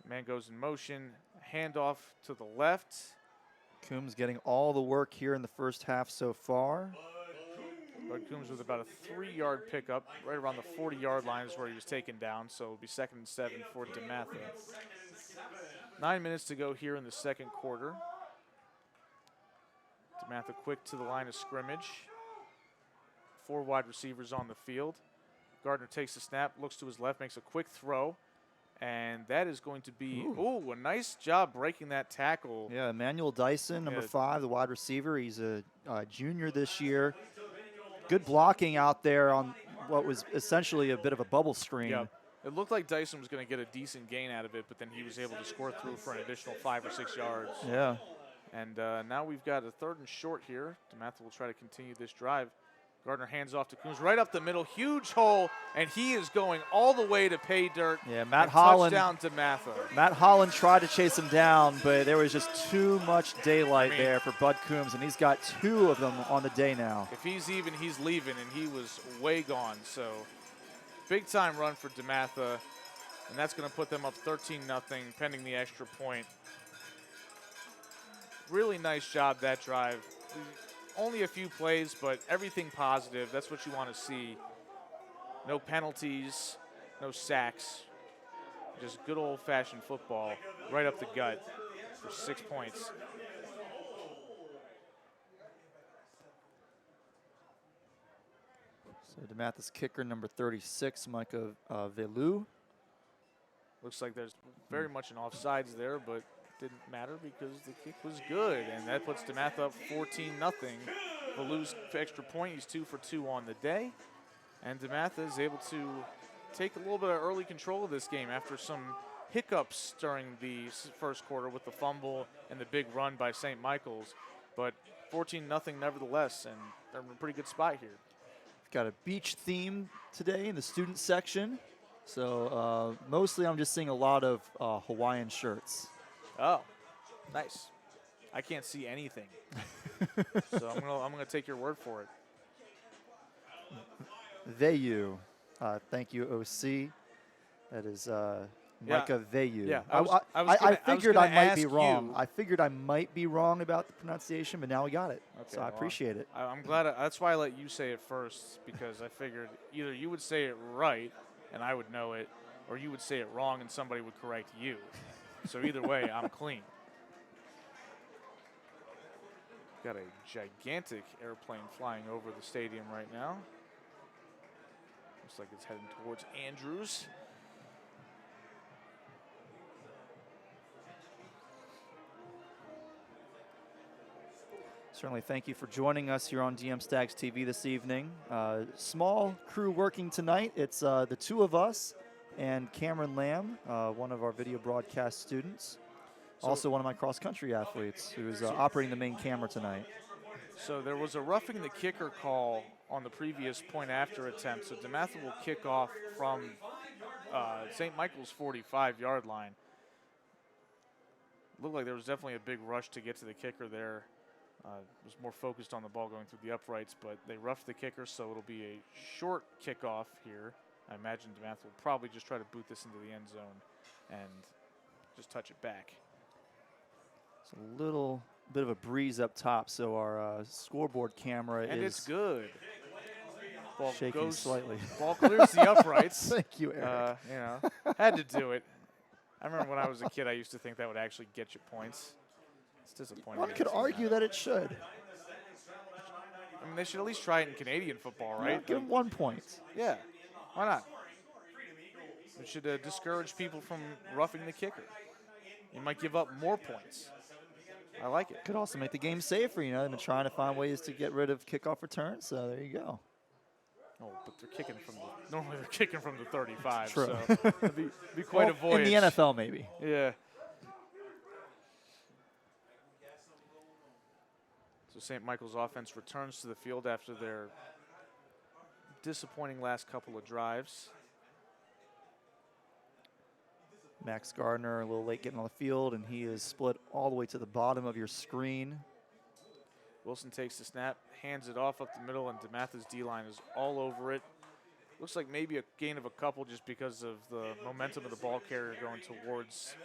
Man goes in motion. Handoff to the left. Coombs getting all the work here in the first half so far. Bud Coombs with about a 3-yard pickup. Right around the 40-yard line is where he was taken down, so it'll be 2nd and 7 for DeMatha. 9 minutes to go here in the second quarter. DeMatha quick to the line of scrimmage. 4 wide receivers on the field. Gardner takes the snap, looks to his left, makes a quick throw. And that is going to be, a nice job breaking that tackle. Yeah, Emmanuel Dyson, number 5, the wide receiver. He's a junior this year. Good blocking out there on what was essentially a bit of a bubble screen. Yep. It looked like Dyson was going to get a decent gain out of it, but then he was able to score through for an additional 5 or 6 yards. Yeah. And now we've got a 3rd and short here. DeMatha will try to continue this drive. Gardner hands off to Coons right up the middle, huge hole, and he is going all the way to pay dirt. Yeah, Matt Holland. Touchdown DeMatha. Matt Holland tried to chase him down, but there was just too much daylight there for Bud Coombs, and he's got 2 of them on the day now. If he's even, he's leaving, and he was way gone. So big time run for DeMatha, and that's going to put them up 13-0, pending the extra point. Really nice job that drive. Only a few plays, but everything positive. That's what you want to see. No penalties, no sacks. Just good old-fashioned football right up the gut for 6 points. So DeMatha's kicker, number 36, Micah Velu. Looks like there's very much an offsides there, but didn't matter because the kick was good, and that puts DeMatha up 14-0. Velu's extra point, he's 2 for 2 on the day, and DeMatha is able to take a little bit of early control of this game after some hiccups during the first quarter with the fumble and the big run by St. Michael's, but 14-0 nevertheless, and they're in a pretty good spot here. Got a beach theme today in the student section, so mostly I'm just seeing a lot of Hawaiian shirts. Oh, nice. I can't see anything. So I'm gonna take your word for it. Veyu. Thank you, OC. That is Micah Veyu. Yeah, I figured I might be wrong. You. I figured I might be wrong about the pronunciation, but now we got it. Okay, so I appreciate it. I'm glad. That's why I let you say it first, because I figured either you would say it right and I would know it, or you would say it wrong and somebody would correct you. So either way, I'm clean. Got a gigantic airplane flying over the stadium right now. Looks like it's heading towards Andrews. Certainly thank you for joining us here on DM Stags TV this evening. Small crew working tonight. It's the 2 of us and Cameron Lamb, one of our video broadcast students. Also one of my cross-country athletes who is operating the main camera tonight. So there was a roughing the kicker call on the previous point-after attempt. So DeMatha will kick off from St. Michael's 45-yard line. Looked like there was definitely a big rush to get to the kicker there. Was more focused on the ball going through the uprights, but they roughed the kicker, so it'll be a short kickoff here. I imagine DeMatha will probably just try to boot this into the end zone and just touch it back. It's a little bit of a breeze up top, so our scoreboard camera and is it's good. Ball shaking goes slightly. Ball clears the uprights. Thank you, Eric. Had to do it. I remember when I was a kid, I used to think that would actually get you points. It's disappointing. One could argue that it should. I mean, they should at least try it in Canadian football, right? Yeah, give them 1 point. Yeah, why not? It should discourage people from roughing the kicker. You might give up more points. I like it. Could also make the game safer. You know, they've been trying to find ways to get rid of kickoff returns, so there you go. Oh, but they're kicking from the, normally they're kicking from the 35. True. So it'd be quite a voyage. In the NFL, maybe. Yeah. So St. Michael's offense returns to the field after their disappointing last couple of drives. Max Gardner a little late getting on the field, and he is split all the way to the bottom of your screen. Wilson takes the snap, hands it off up the middle, and DeMatha's D-line is all over it. Looks like maybe a gain of a couple just because of the momentum of the ball carrier going towards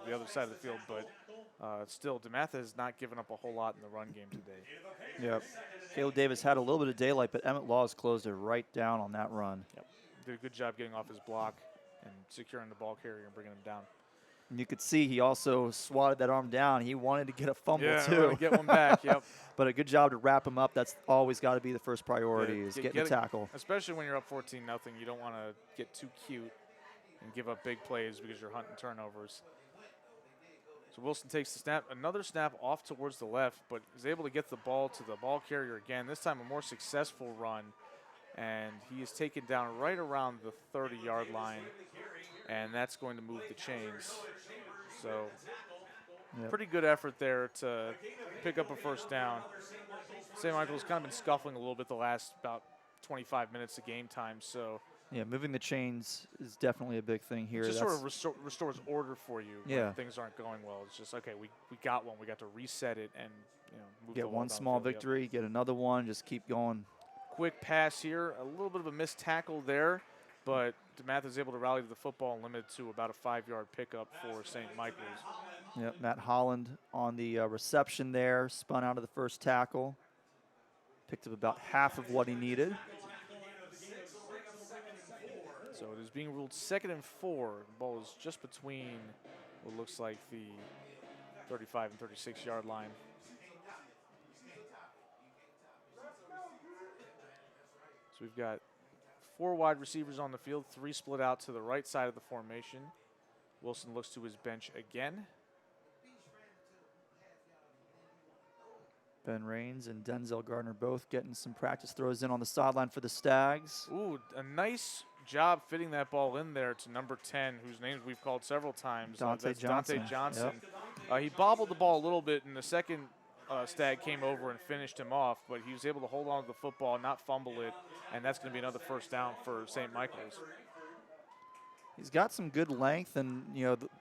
the other side of the field, but still, DeMatha has not given up a whole lot in the run game today. Yep. Caleb Davis had a little bit of daylight, but Emmett Laws closed it right down on that run. Yep. Did a good job getting off his block and securing the ball carrier and bringing him down. And you could see he also swatted that arm down. He wanted to get a fumble too. Yeah, get one back, yep. But a good job to wrap him up. That's always got to be the first priority, is getting a tackle. Especially when you're up 14-0, you don't want to get too cute and give up big plays because you're hunting turnovers. So Wilson takes the snap, another snap off towards the left, but is able to get the ball to the ball carrier again. This time a more successful run, and he is taken down right around the 30-yard line, and that's going to move the chains. So pretty good effort there to pick up a first down. St. Michael's kind of been scuffling a little bit the last about 25 minutes of game time, so. Yeah, moving the chains is definitely a big thing here. Just sort of restores order for you when things aren't going well. It's just, okay, we got one. We got to reset it and move get one small victory, get another one, just keep going. Quick pass here, a little bit of a missed tackle there, but DeMatha is able to rally to the football and limit it to about a 5-yard pickup for St. Michael's. Yep, Matt Holland on the reception there, spun out of the first tackle, picked up about half of what he needed. So it is being ruled 2nd and 4. The ball is just between what looks like the 35 and 36-yard line. So we've got 4 wide receivers on the field, 3 split out to the right side of the formation. Wilson looks to his bench again. Ben Raines and Denzel Gardner both getting some practice throws in on the sideline for the Stags. Ooh, a nice job fitting that ball in there to number 10, whose names we've called several times. Dante Johnson. Dante Johnson. Yep. He bobbled the ball a little bit, and the second Stag came over and finished him off, but he was able to hold on to the football, not fumble it, and that's going to be another first down for St. Michael's. He's got some good length, and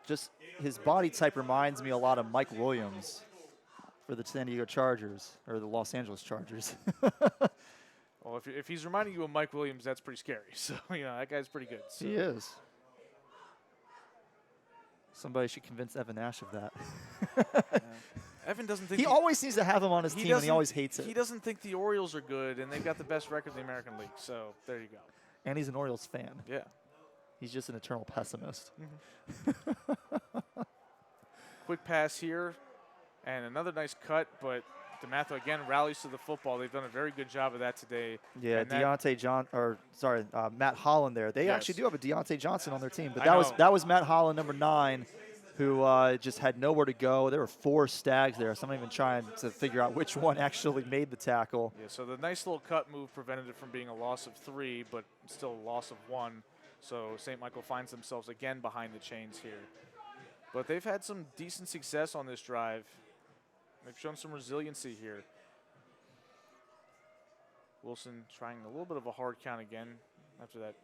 just his body type reminds me a lot of Mike Williams for the San Diego Chargers, or the Los Angeles Chargers. Well, if he's reminding you of Mike Williams, that's pretty scary. So, that guy's pretty good. So. He is. Somebody should convince Evan Nash of that. Evan doesn't think he always seems to have him on his team, and he always hates it. He doesn't think the Orioles are good, and they've got the best record in the American League. So there you go. And he's an Orioles fan. Yeah. He's just an eternal pessimist. Quick pass here, and another nice cut, but DeMatha again rallies to the football. They've done a very good job of that today. Yeah, Matt Holland there. They actually do have a Deontay Johnson on their team, but that was Matt Holland, number 9, who just had nowhere to go. There were 4 Stags there, so I'm even trying to figure out which one actually made the tackle. Yeah, so the nice little cut move prevented it from being a loss of 3, but still a loss of 1. So St. Michael finds themselves again behind the chains here. But they've had some decent success on this drive. They've shown some resiliency here. Wilson trying a little bit of a hard count again after that.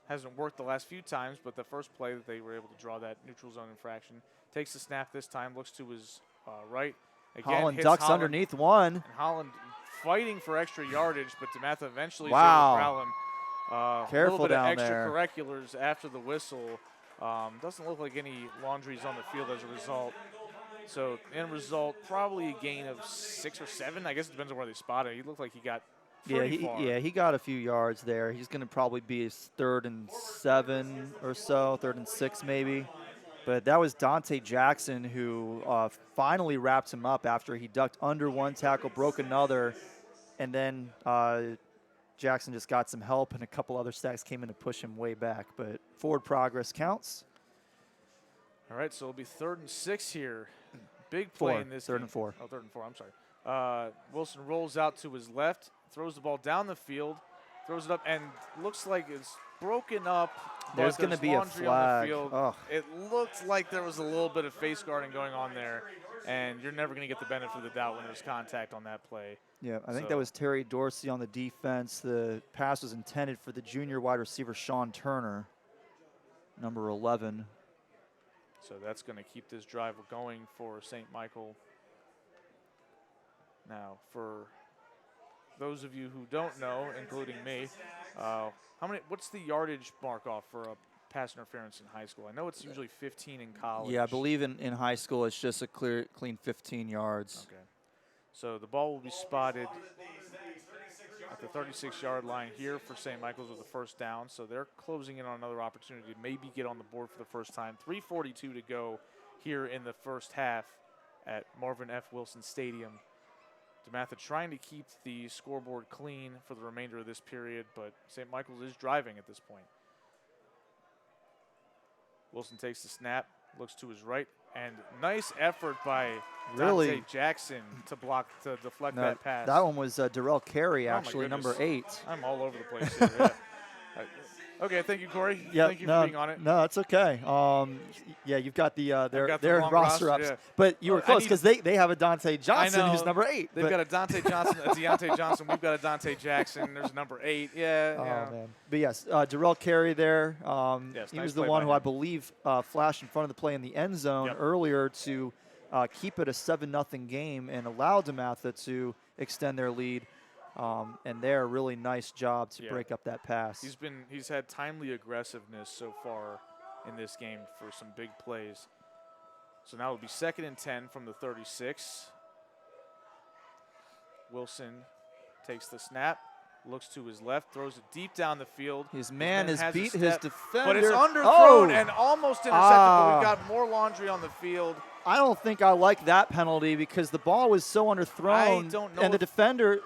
Hasn't worked the last few times, but the first play that they were able to draw that neutral zone infraction. Takes the snap this time, looks to his right. Again, Holland ducks underneath one. And Holland fighting for extra yardage, but DeMatha eventually is able to corral him. Careful a little bit down of extracurriculars after the whistle. Doesn't look like any laundries on the field as a result. So, end result, probably a gain of 6 or 7. I guess it depends on where they spot it. He looked like he got pretty far. Yeah, he got a few yards there. He's going to probably be his 3rd and 7 or so, 3rd and 6 maybe. But that was Dante Jackson who finally wrapped him up after he ducked under one tackle, broke another, and then Jackson just got some help, and a couple other Stags came in to push him way back. But forward progress counts. All right, so it'll be 3rd and 6 here. Big play in this 3rd and 4. Oh, 3rd and 4, I'm sorry. Wilson rolls out to his left, throws the ball down the field, throws it up, and looks like it's broken up. There's going to be a flag. It looked like there was a little bit of face guarding going on there, and you're never going to get the benefit of the doubt when there's contact on that play. Yeah, I think that was Terry Dorsey on the defense. The pass was intended for the junior wide receiver, Sean Turner, number 11. So that's going to keep this drive going for St. Michael. Now, for those of you who don't know, including me, what's the yardage mark off for a pass interference in high school? I know it's usually 15 in college. Yeah, I believe in high school it's just a clean 15 yards. Okay. So the ball will be spotted. I at the 36-yard line here for St. Michael's with a first down. So they're closing in on another opportunity to maybe get on the board for the first time. 3:42 to go here in the first half at Marvin F. Wilson Stadium. DeMatha trying to keep the scoreboard clean for the remainder of this period, but St. Michael's is driving at this point. Wilson takes the snap, looks to his right, and nice effort by Dante Jackson to deflect that pass. That one was Darrell Carey, actually, number 8. I'm all over the place here. Yeah. Okay, thank you, Corey. Yep, thank you for being on it. No, that's okay. Yeah, you've got their roster ups, yeah. But you were close because they have a Dante Johnson who's number 8. They've got a Dante Johnson, a Deontay Johnson. We've got a Dante Jackson. There's number 8. Yeah. Oh, yeah. man. But yes, Darrell Carey there. Yes, he nice was the play one by who I him. believe flashed in front of the play in the end zone earlier to keep it a 7-0 game and allow DeMatha to extend their lead. And they're a really nice job to break up that pass. He's had timely aggressiveness so far in this game for some big plays. So now it'll be 2nd and 10 from the 36. Wilson takes the snap, looks to his left, throws it deep down the field. His man has beat his defender. But it's underthrown and almost intercepted, but we've got more laundry on the field. I don't think I like that penalty because the ball was so underthrown. I don't know and the defender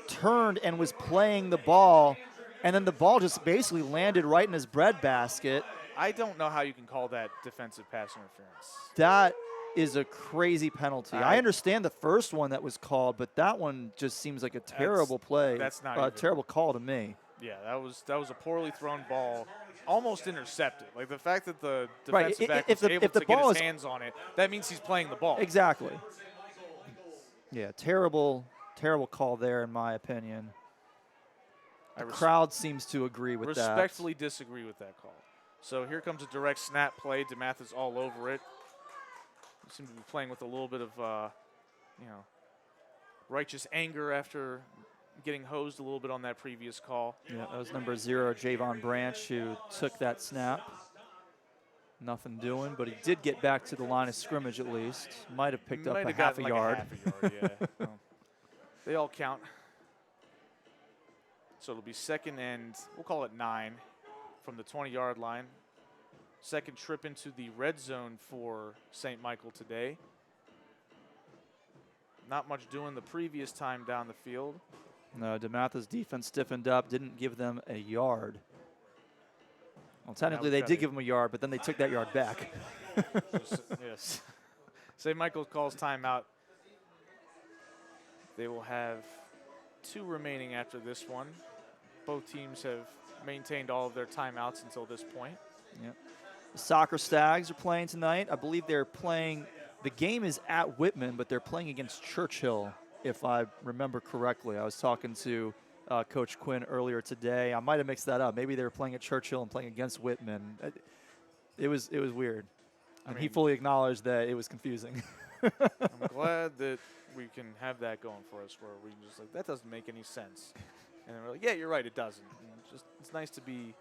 turned and was playing the ball, and then the ball just basically landed right in his breadbasket. I don't know how you can call that defensive pass interference. That is a crazy penalty. I understand the first one that was called, but that one just seems like a terrible play. That's not a terrible call to me. Yeah, that was a poorly thrown ball, almost intercepted. Like the fact that the defensive back was able to get his hands on it, that means he's playing the ball. Exactly. Yeah, terrible call there in my opinion. The crowd seems to agree with that. Respectfully disagree with that call. So here comes a direct snap play. DeMatha's all over it. We seem to be playing with a little bit of, righteous anger after getting hosed a little bit on that previous call. Yeah, that was number 0, Javon Branch, who took that snap. Nothing doing, but he did get back to the line of scrimmage at least. Might have picked up half a yard. Yeah. Well, they all count. So it'll be 2nd and, we'll call it 9 from the 20-yard line. Second trip into the red zone for St. Michael today. Not much doing the previous time down the field. No, DeMatha's defense stiffened up, didn't give them a yard. Well, technically they did give them a yard, but then they took that yard back. Yes. St. Michael calls timeout. They will have 2 remaining after this one. Both teams have maintained all of their timeouts until this point. Yep. The Soccer Stags are playing tonight. I believe they're playing, the game is at Whitman, but they're playing against Churchill, if I remember correctly. I was talking to Coach Quinn earlier today. I might have mixed that up. Maybe they were playing at Churchill and playing against Whitman. It was weird. And he fully acknowledged that it was confusing. I'm glad that we can have that going for us where we just like, that doesn't make any sense. And then we're like, yeah, you're right, it doesn't. And it's nice to be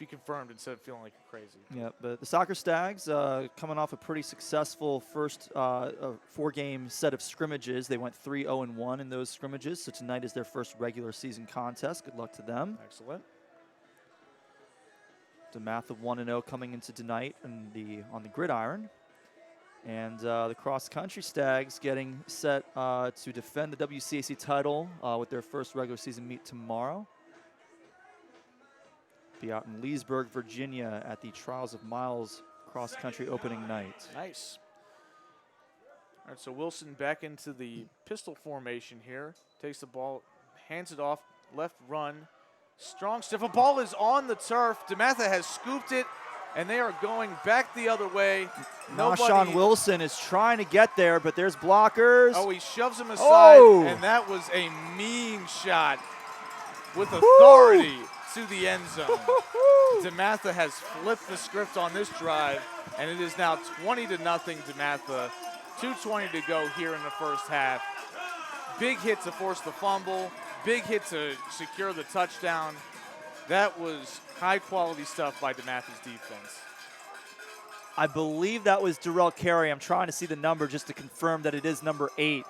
confirmed instead of feeling like you're crazy. Yeah, but the Soccer Stags coming off a pretty successful first 4-game set of scrimmages. They went 3-0-1 in those scrimmages, so tonight is their first regular season contest. Good luck to them. Excellent. DeMatha 1-0 coming into tonight on the gridiron. And the cross-country Stags getting set to defend the WCAC title with their first regular season meet tomorrow. Be out in Leesburg, Virginia at the Trials of Miles cross-country opening night. Nice. All right, so Wilson back into the pistol formation here. Takes the ball, hands it off, left run. Strong stiff. A ball is on the turf. DeMatha has scooped it, and they are going back the other way. Marshawn Wilson is trying to get there, but there's blockers. Oh, he shoves him aside, and that was a mean shot with authority to the end zone. DeMatha has flipped the script on this drive, and it is now 20-0 DeMatha. 2:20 to go here in the first half. Big hit to force the fumble. Big hit to secure the touchdown. That was high-quality stuff by DeMatha's defense. I believe that was Darrell Carey. I'm trying to see the number just to confirm that it is number 8.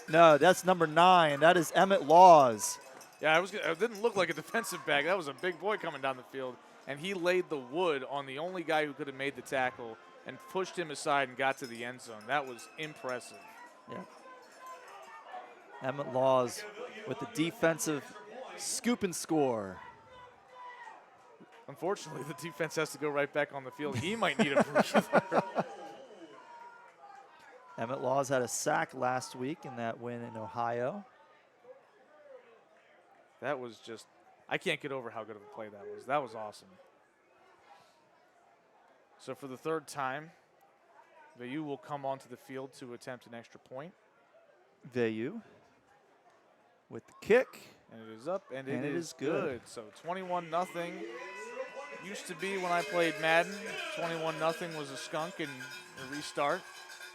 No, that's number 9. That is Emmett Laws. Yeah, it didn't look like a defensive back. That was a big boy coming down the field, and he laid the wood on the only guy who could have made the tackle and pushed him aside and got to the end zone. That was impressive. Yeah. Emmett Laws with the defensive scoop and score. Unfortunately, the defense has to go right back on the field. He might need a breather. Emmett Laws had a sack last week in that win in Ohio. That was just, I can't get over how good of a play that was. That was awesome. So for the third time, Vayu will come onto the field to attempt an extra point. Vayu with the kick. And it is up, and it is good. So 21-0. Used to be when I played Madden, 21-0 was a skunk and a restart.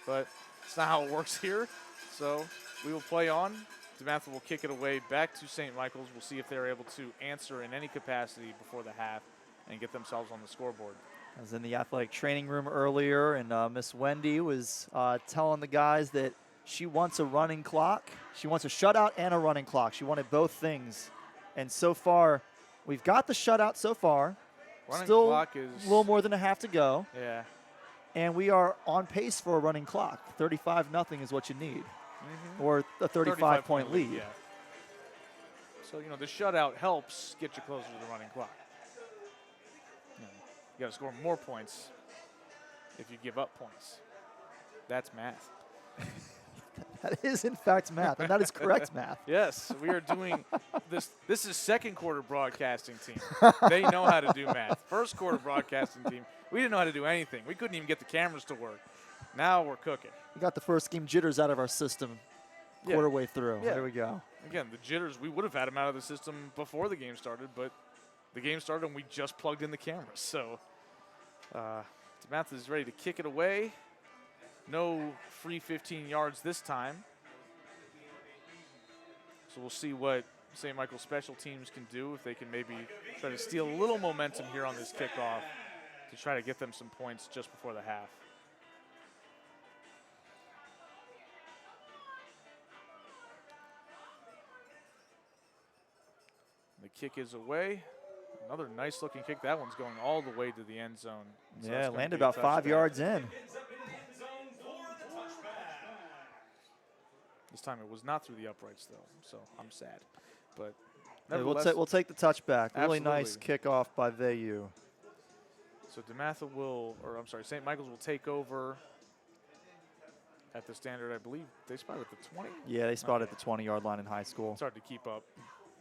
But it's not how it works here. So we will play on. DeMatha will kick it away back to St. Michael's. We'll see if they're able to answer in any capacity before the half and get themselves on the scoreboard. I was in the athletic training room earlier, and Miss Wendy was telling the guys that she wants a running clock. She wants a shutout and a running clock. She wanted both things. And so far, we've got the shutout so far. Running Still clock is a little more than a half to go. Yeah. And we are on pace for a running clock. 35-0 is what you need. Or a 35-point lead. Yeah. So, the shutout helps get you closer to the running clock. You got to score more points if you give up points. That's math. That is, in fact, math, and that is correct math. Yes, we are doing this. This is second quarter broadcasting team. They know how to do math. First quarter broadcasting team, we didn't know how to do anything. We couldn't even get the cameras to work. Now we're cooking. We got the first game jitters out of our system quarter way through. Yeah. There we go. Again, the jitters, we would have had them out of the system before the game started, but the game started and we just plugged in the cameras. So DeMatha is ready to kick it away. No free 15 yards this time. So we'll see what St. Michael's special teams can do, if they can maybe try to steal a little momentum here on this kickoff to try to get them some points just before the half. The kick is away. Another nice looking kick. That one's going all the way to the end zone. So yeah, landed about 5 yards in. This time it was not through the uprights, though, so I'm sad. But yeah, we'll take the touchback. Really Absolutely. nice kickoff by Vayu. So DeMatha St. Michael's will take over at the standard, I believe. They spotted at the 20? Yeah, they spotted at the 20-yard line in high school. It's hard to keep up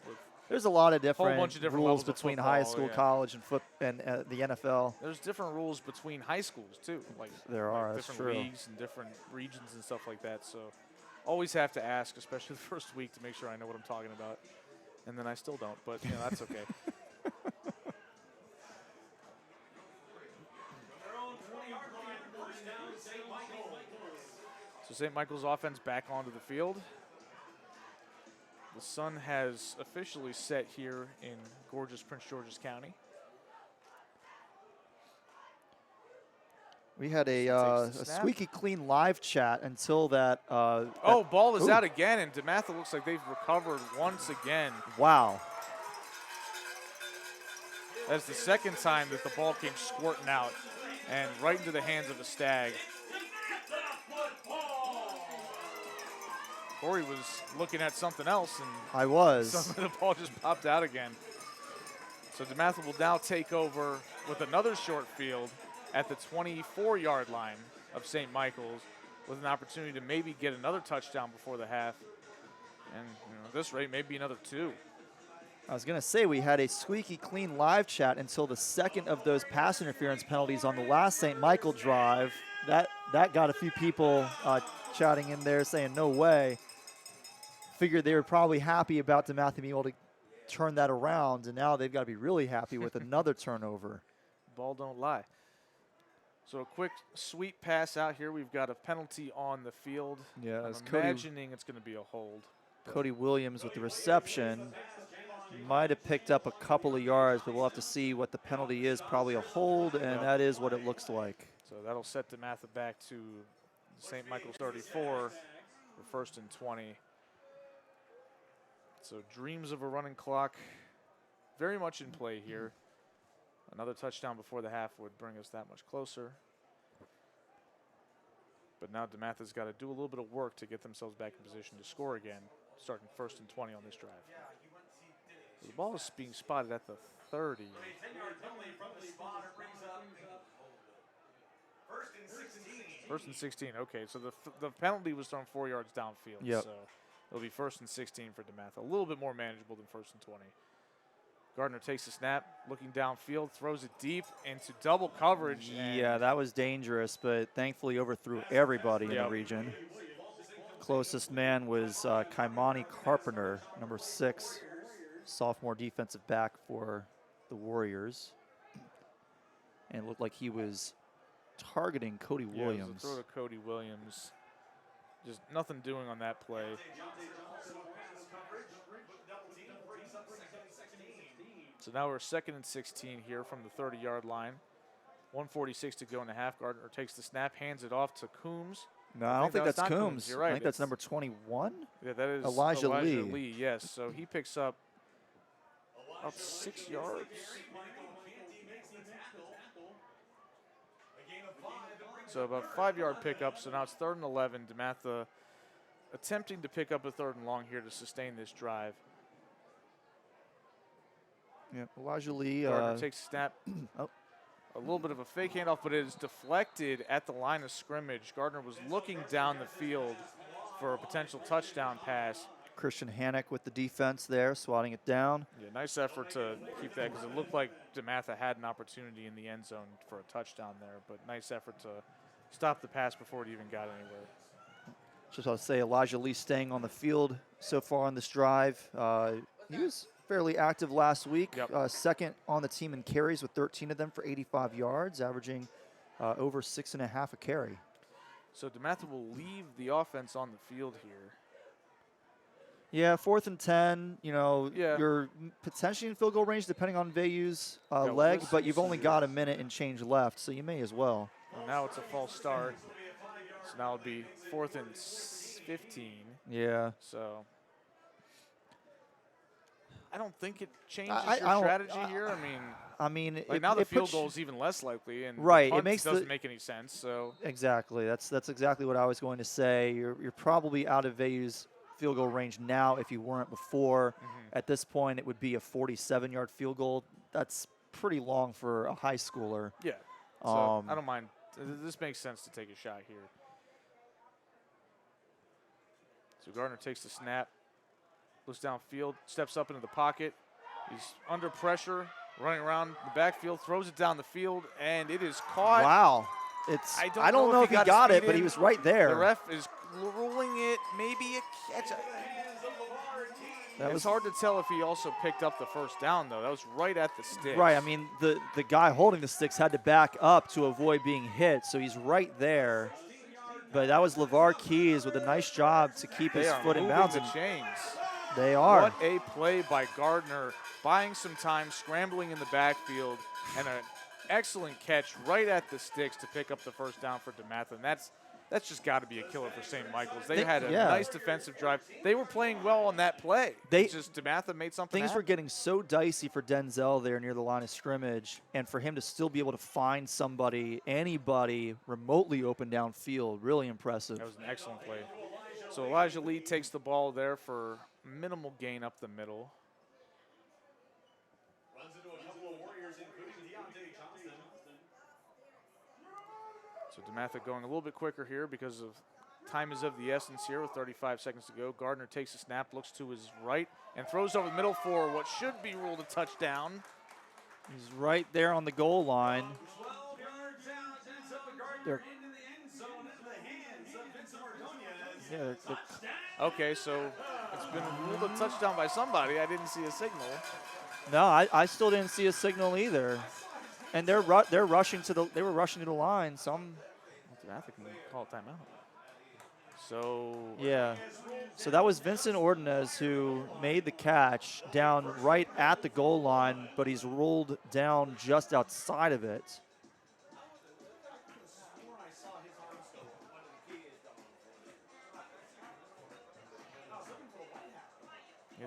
with. There's a lot of different, bunch of different rules levels of between football, high school, yeah. college, and the NFL. There's different rules between high schools, too. There are, that's different true. leagues and different regions and stuff like that. So always have to ask, especially the first week, to make sure I know what I'm talking about. And then I still don't, but that's okay. So St. Michael's offense back onto the field. The sun has officially set here in gorgeous Prince George's County. We had a squeaky clean live chat until that. Ball is out again, and DeMatha looks like they've recovered once again. Wow. That's the second time that the ball came squirting out and right into the hands of a Stag. Corey was looking at something else, and I was. the ball just popped out again. So DeMatha will now take over with another short field at the 24-yard line of St. Michael's, with an opportunity to maybe get another touchdown before the half. And at this rate, maybe another 2. I was going to say we had a squeaky clean live chat until the second of those pass interference penalties on the last St. Michael drive. That got a few people chatting in there saying, no way. Figured they were probably happy about DeMatha being able to turn that around, and now they've got to be really happy with another turnover. Ball don't lie. So a quick sweep pass out here. We've got a penalty on the field. Yeah, I'm imagining it's going to be a hold. Cody Williams with the reception. Might have picked up a couple of yards, but we'll have to see what the penalty is. Probably a hold, and that is what it looks like. So that'll set DeMatha back to St. Michael's 34 for 1st and 20. So dreams of a running clock very much in play here. Another touchdown before the half would bring us that much closer. But now DeMatha's got to do a little bit of work to get themselves back in position to score again, starting 1st and 20 on this drive. The ball is being spotted at the 30. First and 16. Okay, so the penalty was thrown 4 yards downfield. Yep. So it'll be 1st and 16 for DeMatha. A little bit more manageable than 1st and 20. Gardner takes the snap, looking downfield, throws it deep into double coverage. Yeah, that was dangerous, but thankfully overthrew everybody in the region. Closest man was Kaimani Carpenter, number 6, sophomore defensive back for the Warriors. And it looked like he was targeting Cody Williams. It was a throw to Cody Williams. Just nothing doing on that play. So now we're 2nd and 16 here from the 30-yard line. 1:46 to go in the half. Gardner takes the snap, hands it off to Coombs. No, I don't think that's Coombs. You're right. I think that's number 21. Yeah, that is Elijah Lee. Lee. Yes, so he picks up about 6 yards. So about 5-yard pickup. So now it's 3rd and 11. DeMatha attempting to pick up a 3rd and long here to sustain this drive. Yeah, Elijah Lee. Gardner takes a snap. A little bit of a fake handoff, but it is deflected at the line of scrimmage. Gardner was looking down the field for a potential touchdown pass. Christian Hannock with the defense there, swatting it down. Yeah, nice effort to keep that because it looked like DeMatha had an opportunity in the end zone for a touchdown there, but nice effort to stop the pass before it even got anywhere. Just want to say Elijah Lee staying on the field so far on this drive. He was fairly active last week. Yep. 2nd on the team in carries with 13 of them for 85 yards, averaging over 6.5 a carry. So DeMatha will leave the offense on the field here. Yeah, 4th and 10. You know, Yeah. you're potentially in field goal range depending on Vayu's leg, but you've only got a minute and change left, so you may as well. Well, now it's a false start. So now it'll be 4th and 15. Yeah. So I don't think it changes your strategy here. I mean, like now the field goal is even less likely, and right, the it makes doesn't make any sense. So exactly, that's exactly what I was going to say. You're probably out of Vayu's field goal range now if you weren't before. At this point, it would be a 47-yard field goal. That's pretty long for a high schooler. Yeah, so I don't mind. This makes sense to take a shot here. So Gardner takes the snap, looks downfield, steps up into the pocket. He's under pressure, running around the backfield, throws it down the field, and it is caught. Wow. I don't know if he got it, but he was right there. The ref is ruling it maybe a catch. It was hard to tell if he also picked up the first down, though. That was right at the sticks. Right. I mean, the guy holding the sticks had to back up to avoid being hit, so he's right there. But that was LeVar Keys with a nice job to keep his foot in bounds. The chains. They are. What a play by Gardner, buying some time, scrambling in the backfield, and an excellent catch right at the sticks to pick up the first down for DeMatha. And that's just got to be a killer for St. Michael's. They had a nice defensive drive. They were playing well on that play. Just DeMatha made something Things were getting so dicey for Denzel there near the line of scrimmage, and for him to still be able to find somebody, anybody remotely open downfield, really impressive. That was an excellent play. So Elijah Lee takes the ball there for minimal gain up the middle. So DeMatha going a little bit quicker here because of time is of the essence here with 35 seconds to go. Gardner takes the snap, looks to his right, and throws over the middle for what should be ruled a touchdown. He's right there on the goal line. Okay, so it's been ruled a touchdown by somebody. I didn't see a signal. No, I still didn't see a signal either. And they're rushing to the line. DeMatha can call a timeout. So yeah, so that was Vincent Ordonez who made the catch down right at the goal line, but he's rolled down just outside of it.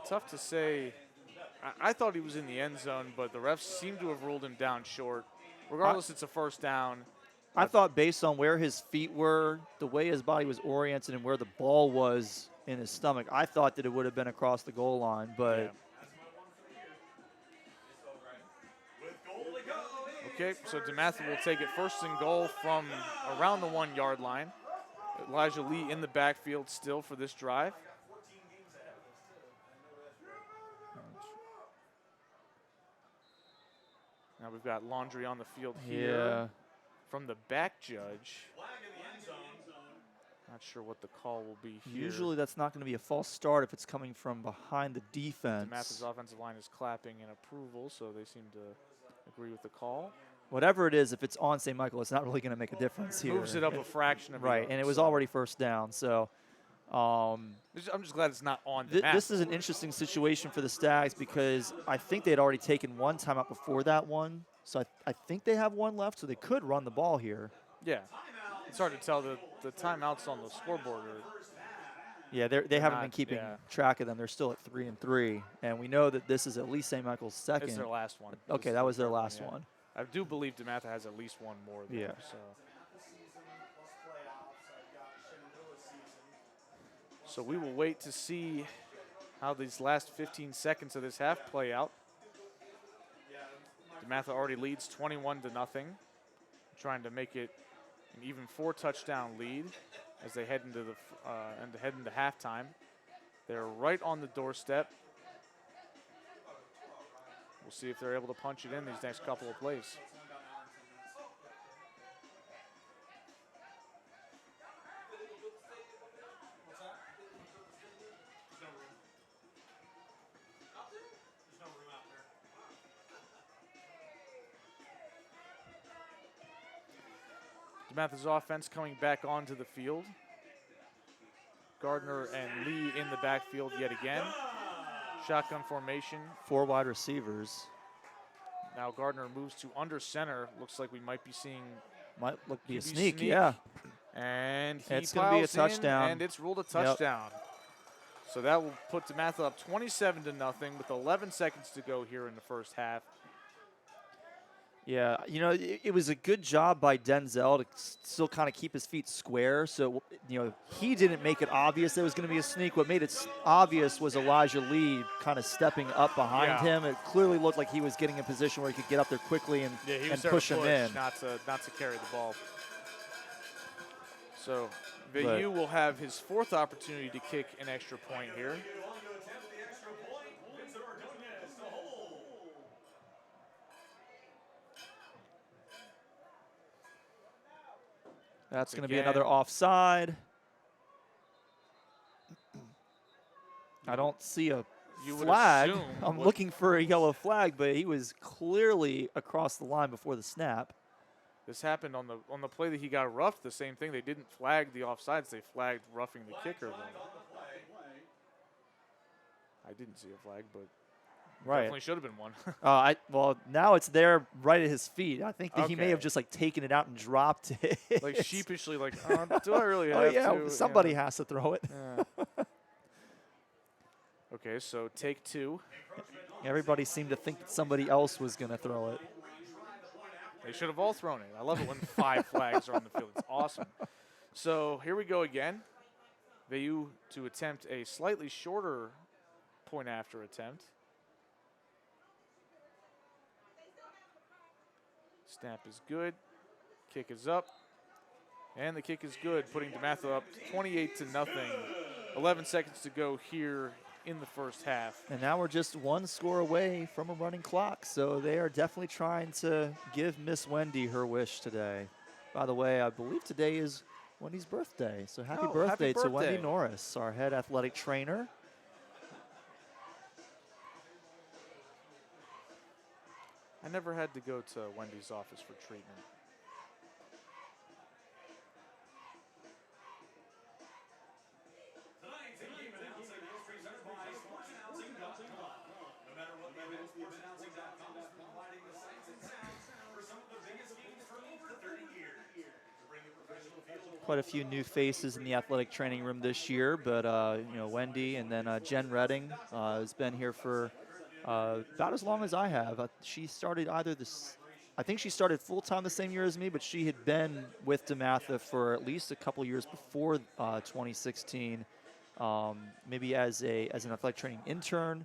It's tough to say. I thought he was in the end zone, but the refs seem to have ruled him down short. Regardless, it's a first down. I thought based on where his feet were, the way his body was oriented, and where the ball was in his stomach, I thought that it would have been across the goal line. But yeah. Okay, so DeMatha will take it first and goal from around the 1 yard line. Elijah Lee in the backfield still for this drive. Now we've got Laundry on the field here from the back judge. Not sure what the call will be here. Usually that's not going to be a false start if it's coming from behind the defense. DeMatha's offensive line is clapping in approval, so they seem to agree with the call. Whatever it is, if it's on St. Michael, it's not really going to make a difference here. Moves it up a fraction of a right, yard, and it was so. already first down. So I'm just glad it's not on DeMatha. This is an interesting situation for the Stags because I think they had already taken one timeout before that one. So I think they have one left, so they could run the ball here. Yeah. It's hard to tell. The timeouts on the scoreboard are Yeah, they haven't been keeping track of them. They're still at 3-3, and we know that this is at least St. Michael's second. It's their last one. Okay, that was their last one. I do believe DeMatha has at least one more there. So we will wait to see how these last 15 seconds of this half play out. DeMatha already leads 21-0, trying to make it an even 4-touchdown lead as they head into halftime. They're right on the doorstep. We'll see if they're able to punch it in these next couple of plays. DeMatha's offense coming back onto the field. Gardner and Lee in the backfield yet again. Shotgun formation. 4 wide receivers. Now Gardner moves to under center. Looks like we might be seeing. Might be a sneak, yeah. And it's going to be a touchdown. And it's ruled a touchdown. Yep. So that will put DeMatha up 27-0 with 11 seconds to go here in the first half. Yeah, you know, it was a good job by Denzel to still kind of keep his feet square. So, you know, he didn't make it obvious there was going to be a sneak. What made it obvious was Elijah Lee kind of stepping up behind him. It clearly looked like he was getting in position where he could get up there quickly and, push him in. Not to carry the ball. So, VU will have his 4th opportunity to kick an extra point here. That's going to be another offside. I don't see a flag. I'm looking for a yellow flag, but he was clearly across the line before the snap. This happened on the play that he got roughed. The same thing. They didn't flag the offsides. They flagged roughing the kicker. I didn't see a flag, but definitely should have been one. Well, now it's there right at his feet. I think that he may have just like taken it out and dropped it. Like sheepishly, like, do I really have to? Somebody has to throw it. Yeah. Okay, so take 2. Everybody seemed to think that somebody else was going to throw it. They should have all thrown it. I love it when 5 flags are on the field. It's awesome. So here we go again. VU to attempt a slightly shorter point after attempt. Snap is good. Kick is up. And the kick is good, putting DeMatha up 28-0. 11 seconds to go here in the first half. And now we're just 1 score away from a running clock. So they are definitely trying to give Miss Wendy her wish today. By the way, I believe today is Wendy's birthday. So happy birthday to Wendy Norris, our head athletic trainer. I never had to go to Wendy's office for treatment. quite a few new faces in the athletic training room this year, but Wendy and then Jen Redding has been here for about as long as I have. She started I think she started full-time the same year as me, but she had been with DeMatha for at least a couple years before 2016, maybe as an athletic training intern.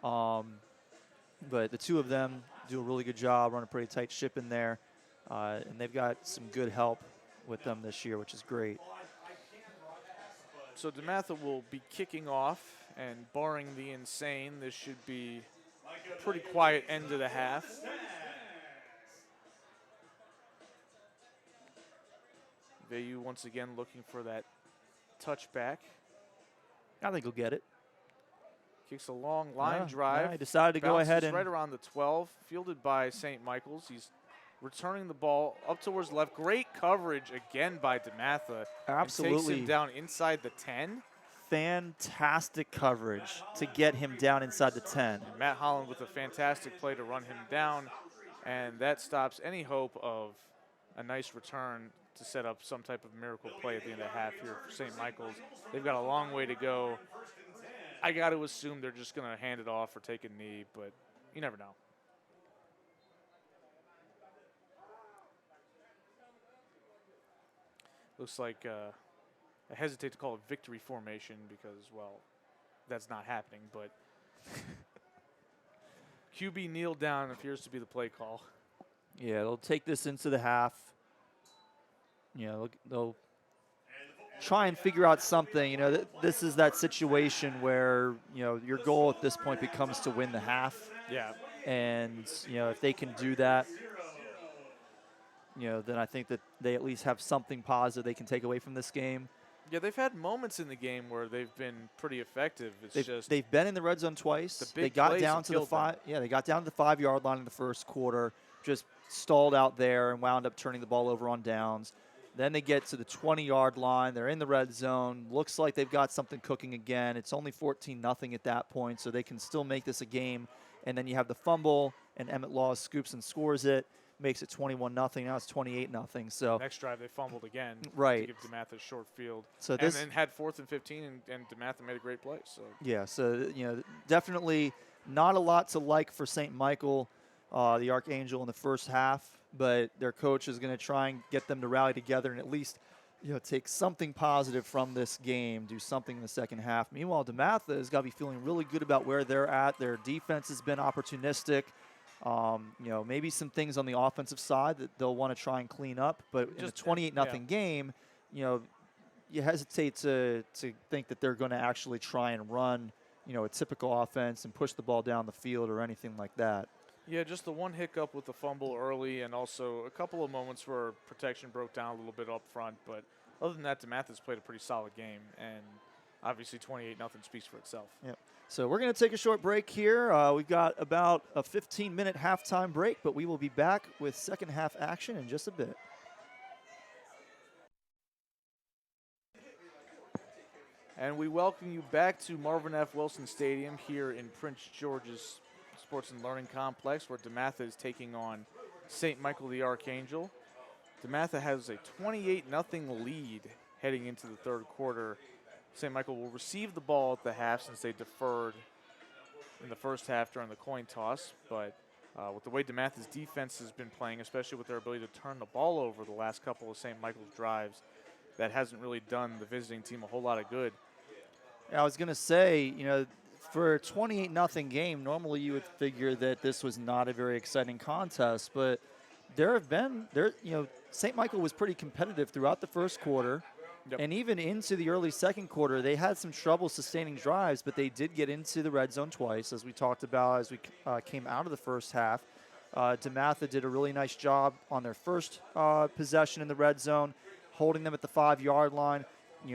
But the two of them do a really good job, run a pretty tight ship in there, and they've got some good help with them this year, which is great. So DeMatha will be kicking off, and barring the insane, this should be a pretty quiet end of the half. Vayu once again looking for that touchback. I think he'll get it. Kicks a long line drive. He decided to go ahead and right around the 12, fielded by St. Michael's. He's returning the ball up towards the left. Great coverage again by DeMatha. Absolutely. Takes him down inside the 10. Fantastic coverage to get him down inside the 10. And Matt Holland with a fantastic play to run him down, and that stops any hope of a nice return to set up some type of miracle play at the end of the half here for St. Michael's. They've got a long way to go. I got to assume they're just going to hand it off or take a knee, but you never know. Looks like I hesitate to call it victory formation because, well, that's not happening, but QB kneel down appears to be the play call. Yeah, they'll take this into the half. They'll try and figure out something. This is that situation where, your goal at this point becomes to win the half. Yeah. And, if they can do that, then I think that they at least have something positive they can take away from this game. Yeah, they've had moments in the game where they've been pretty effective. They've been in the red zone twice. They got down to the 5. Yeah, they got down to the 5-yard line in the first quarter. Just stalled out there and wound up turning the ball over on downs. Then they get to the 20-yard line. They're in the red zone. Looks like they've got something cooking again. It's only 14-0 at that point, so they can still make this a game. And then you have the fumble, and Emmett Laws scoops and scores it, makes it 21-0. Now it's 28-0. So next drive they fumbled again. Right. To give DeMatha a short field. So and then had 4th and 15, and DeMatha made a great play. So yeah. So definitely not a lot to like for St. Michael, the Archangel, in the first half. But their coach is going to try and get them to rally together and at least, take something positive from this game, do something in the second half. Meanwhile, DeMatha has got to be feeling really good about where they're at. Their defense has been opportunistic. Maybe some things on the offensive side that they'll want to try and clean up. But in a 28-0 game, you hesitate to think that they're going to actually try and run, a typical offense and push the ball down the field or anything like that. Yeah, just the one hiccup with the fumble early and also a couple of moments where protection broke down a little bit up front. But other than that, DeMatha's played a pretty solid game, and obviously 28-0 speaks for itself. Yep. So we're going to take a short break here. We've got about a 15-minute halftime break, but we will be back with second half action in just a bit. And we welcome you back to Marvin F. Wilson Stadium here in Prince George's Sports and Learning Complex, where DeMatha is taking on St. Michael the Archangel. DeMatha has a 28-0 lead heading into the third quarter. St. Michael will receive the ball at the half since they deferred in the first half during the coin toss. But with the way DeMatha's defense has been playing, especially with their ability to turn the ball over the last couple of St. Michael's drives, that hasn't really done the visiting team a whole lot of good. I was going to say, for a 28-0 game, normally you would figure that this was not a very exciting contest, but St. Michael was pretty competitive throughout the first quarter. Yep. And even into the early second quarter, they had some trouble sustaining drives, but they did get into the red zone twice, as we talked about as we came out of the first half. DeMatha did a really nice job on their first possession in the red zone, holding them at the 5-yard line.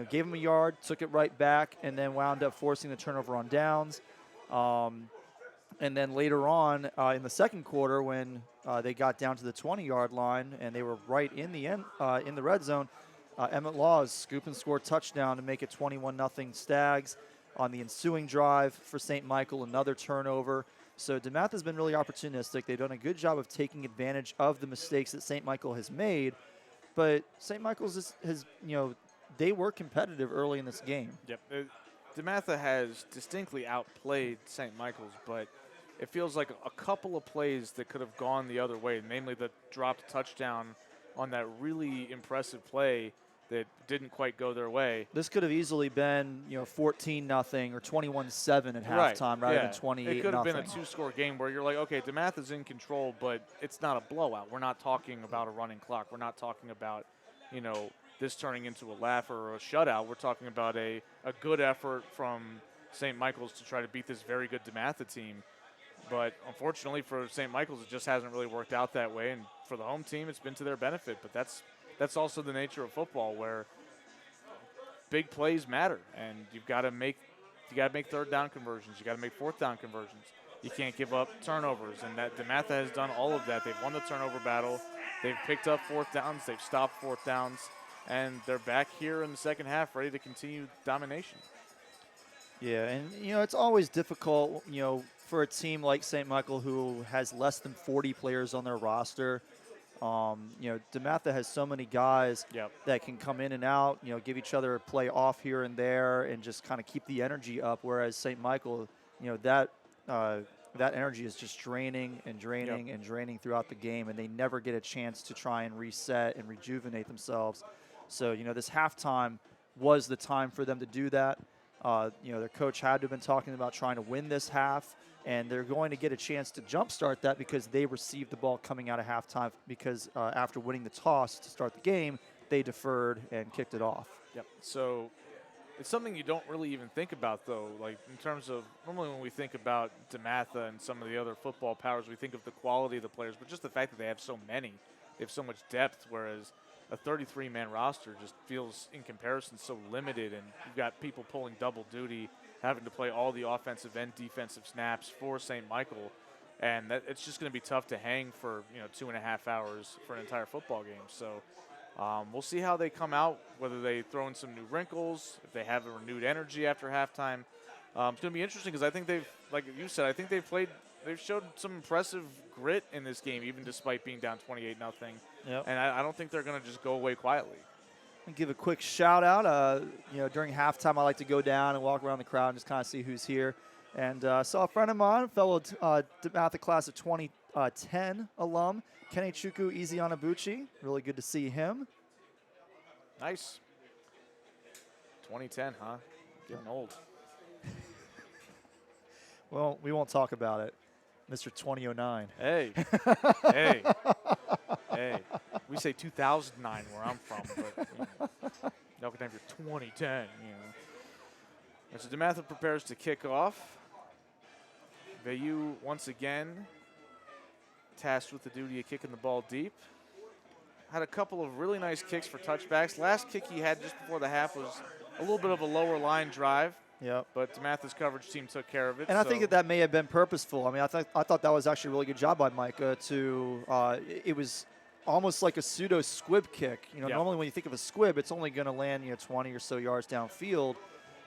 Gave them a yard, took it right back, and then wound up forcing the turnover on downs. And then later on in the second quarter, when they got down to the 20-yard line and they were right in the end in the red zone, Emmett Laws scoop and score touchdown to make it 21-0 Stags. On the ensuing drive for St. Michael, another turnover. So DeMatha has been really opportunistic. They've done a good job of taking advantage of the mistakes that St. Michael has made. but St. Michael's has, they were competitive early in this game. Yep. DeMatha has distinctly outplayed St. Michael's, but it feels like a couple of plays that could have gone the other way, namely the dropped touchdown on that really impressive play that didn't quite go their way. This could have easily been, 14-0 or 21-7 at halftime rather than 28-0. It could have been a two-score game where you're like, okay, DeMatha's in control, but it's not a blowout. We're not talking about a running clock. We're not talking about, this turning into a laugh or a shutout. We're talking about a good effort from St. Michael's to try to beat this very good DeMatha team. But unfortunately for St. Michael's, it just hasn't really worked out that way. And for the home team, it's been to their benefit. But that's also the nature of football, where big plays matter, and you got to make third down conversions. You got to make fourth down conversions. You can't give up turnovers, and that DeMatha has done all of that. They've won the turnover battle. They've picked up fourth downs. They've stopped fourth downs, and they're back here in the second half, ready to continue domination. Yeah, and it's always difficult, for a team like St. Michael who has less than 40 players on their roster. DeMatha has so many guys that can come in and out, give each other a play off here and there and just kind of keep the energy up, whereas St. Michael, that energy is just draining and draining and draining throughout the game, and they never get a chance to try and reset and rejuvenate themselves. So, this halftime was the time for them to do that. Their coach had to have been talking about trying to win this half, and they're going to get a chance to jumpstart that because they received the ball coming out of halftime because after winning the toss to start the game, they deferred and kicked it off. Yep. So it's something you don't really even think about, though, like in terms of normally when we think about DeMatha and some of the other football powers, we think of the quality of the players, but just the fact that they have so many, they have so much depth, whereas a 33-man roster just feels, in comparison, so limited, and you've got people pulling double duty, having to play all the offensive and defensive snaps for St. Michael, and it's just going to be tough to hang for 2.5 hours for an entire football game. So we'll see how they come out, whether they throw in some new wrinkles, if they have a renewed energy after halftime. It's going to be interesting because I think like you said, they've showed some impressive grit in this game, even despite being down 28-0. Yep. And I don't think they're going to just go away quietly. And give a quick shout out. During halftime, I like to go down and walk around the crowd and just kind of see who's here. And saw a friend of mine, fellow DeMatha class of 2010 alum, Kenechukwu Ezeanabuchi. Really good to see him. Nice. 2010, huh? Getting old. Well, we won't talk about it. Mr. 2009. Hey. Hey. We say 2009 where I'm from, but y'all can have your 2010, And so DeMatha prepares to kick off. Vayu once again tasked with the duty of kicking the ball deep. Had a couple of really nice kicks for touchbacks. Last kick he had just before the half was a little bit of a lower line drive. Yep. But DeMatha's coverage team took care of it. And I think that may have been purposeful. I mean, I thought that was actually a really good job by Micah it was almost like a pseudo squib kick. Normally when you think of a squib, it's only going to land 20 or so yards downfield.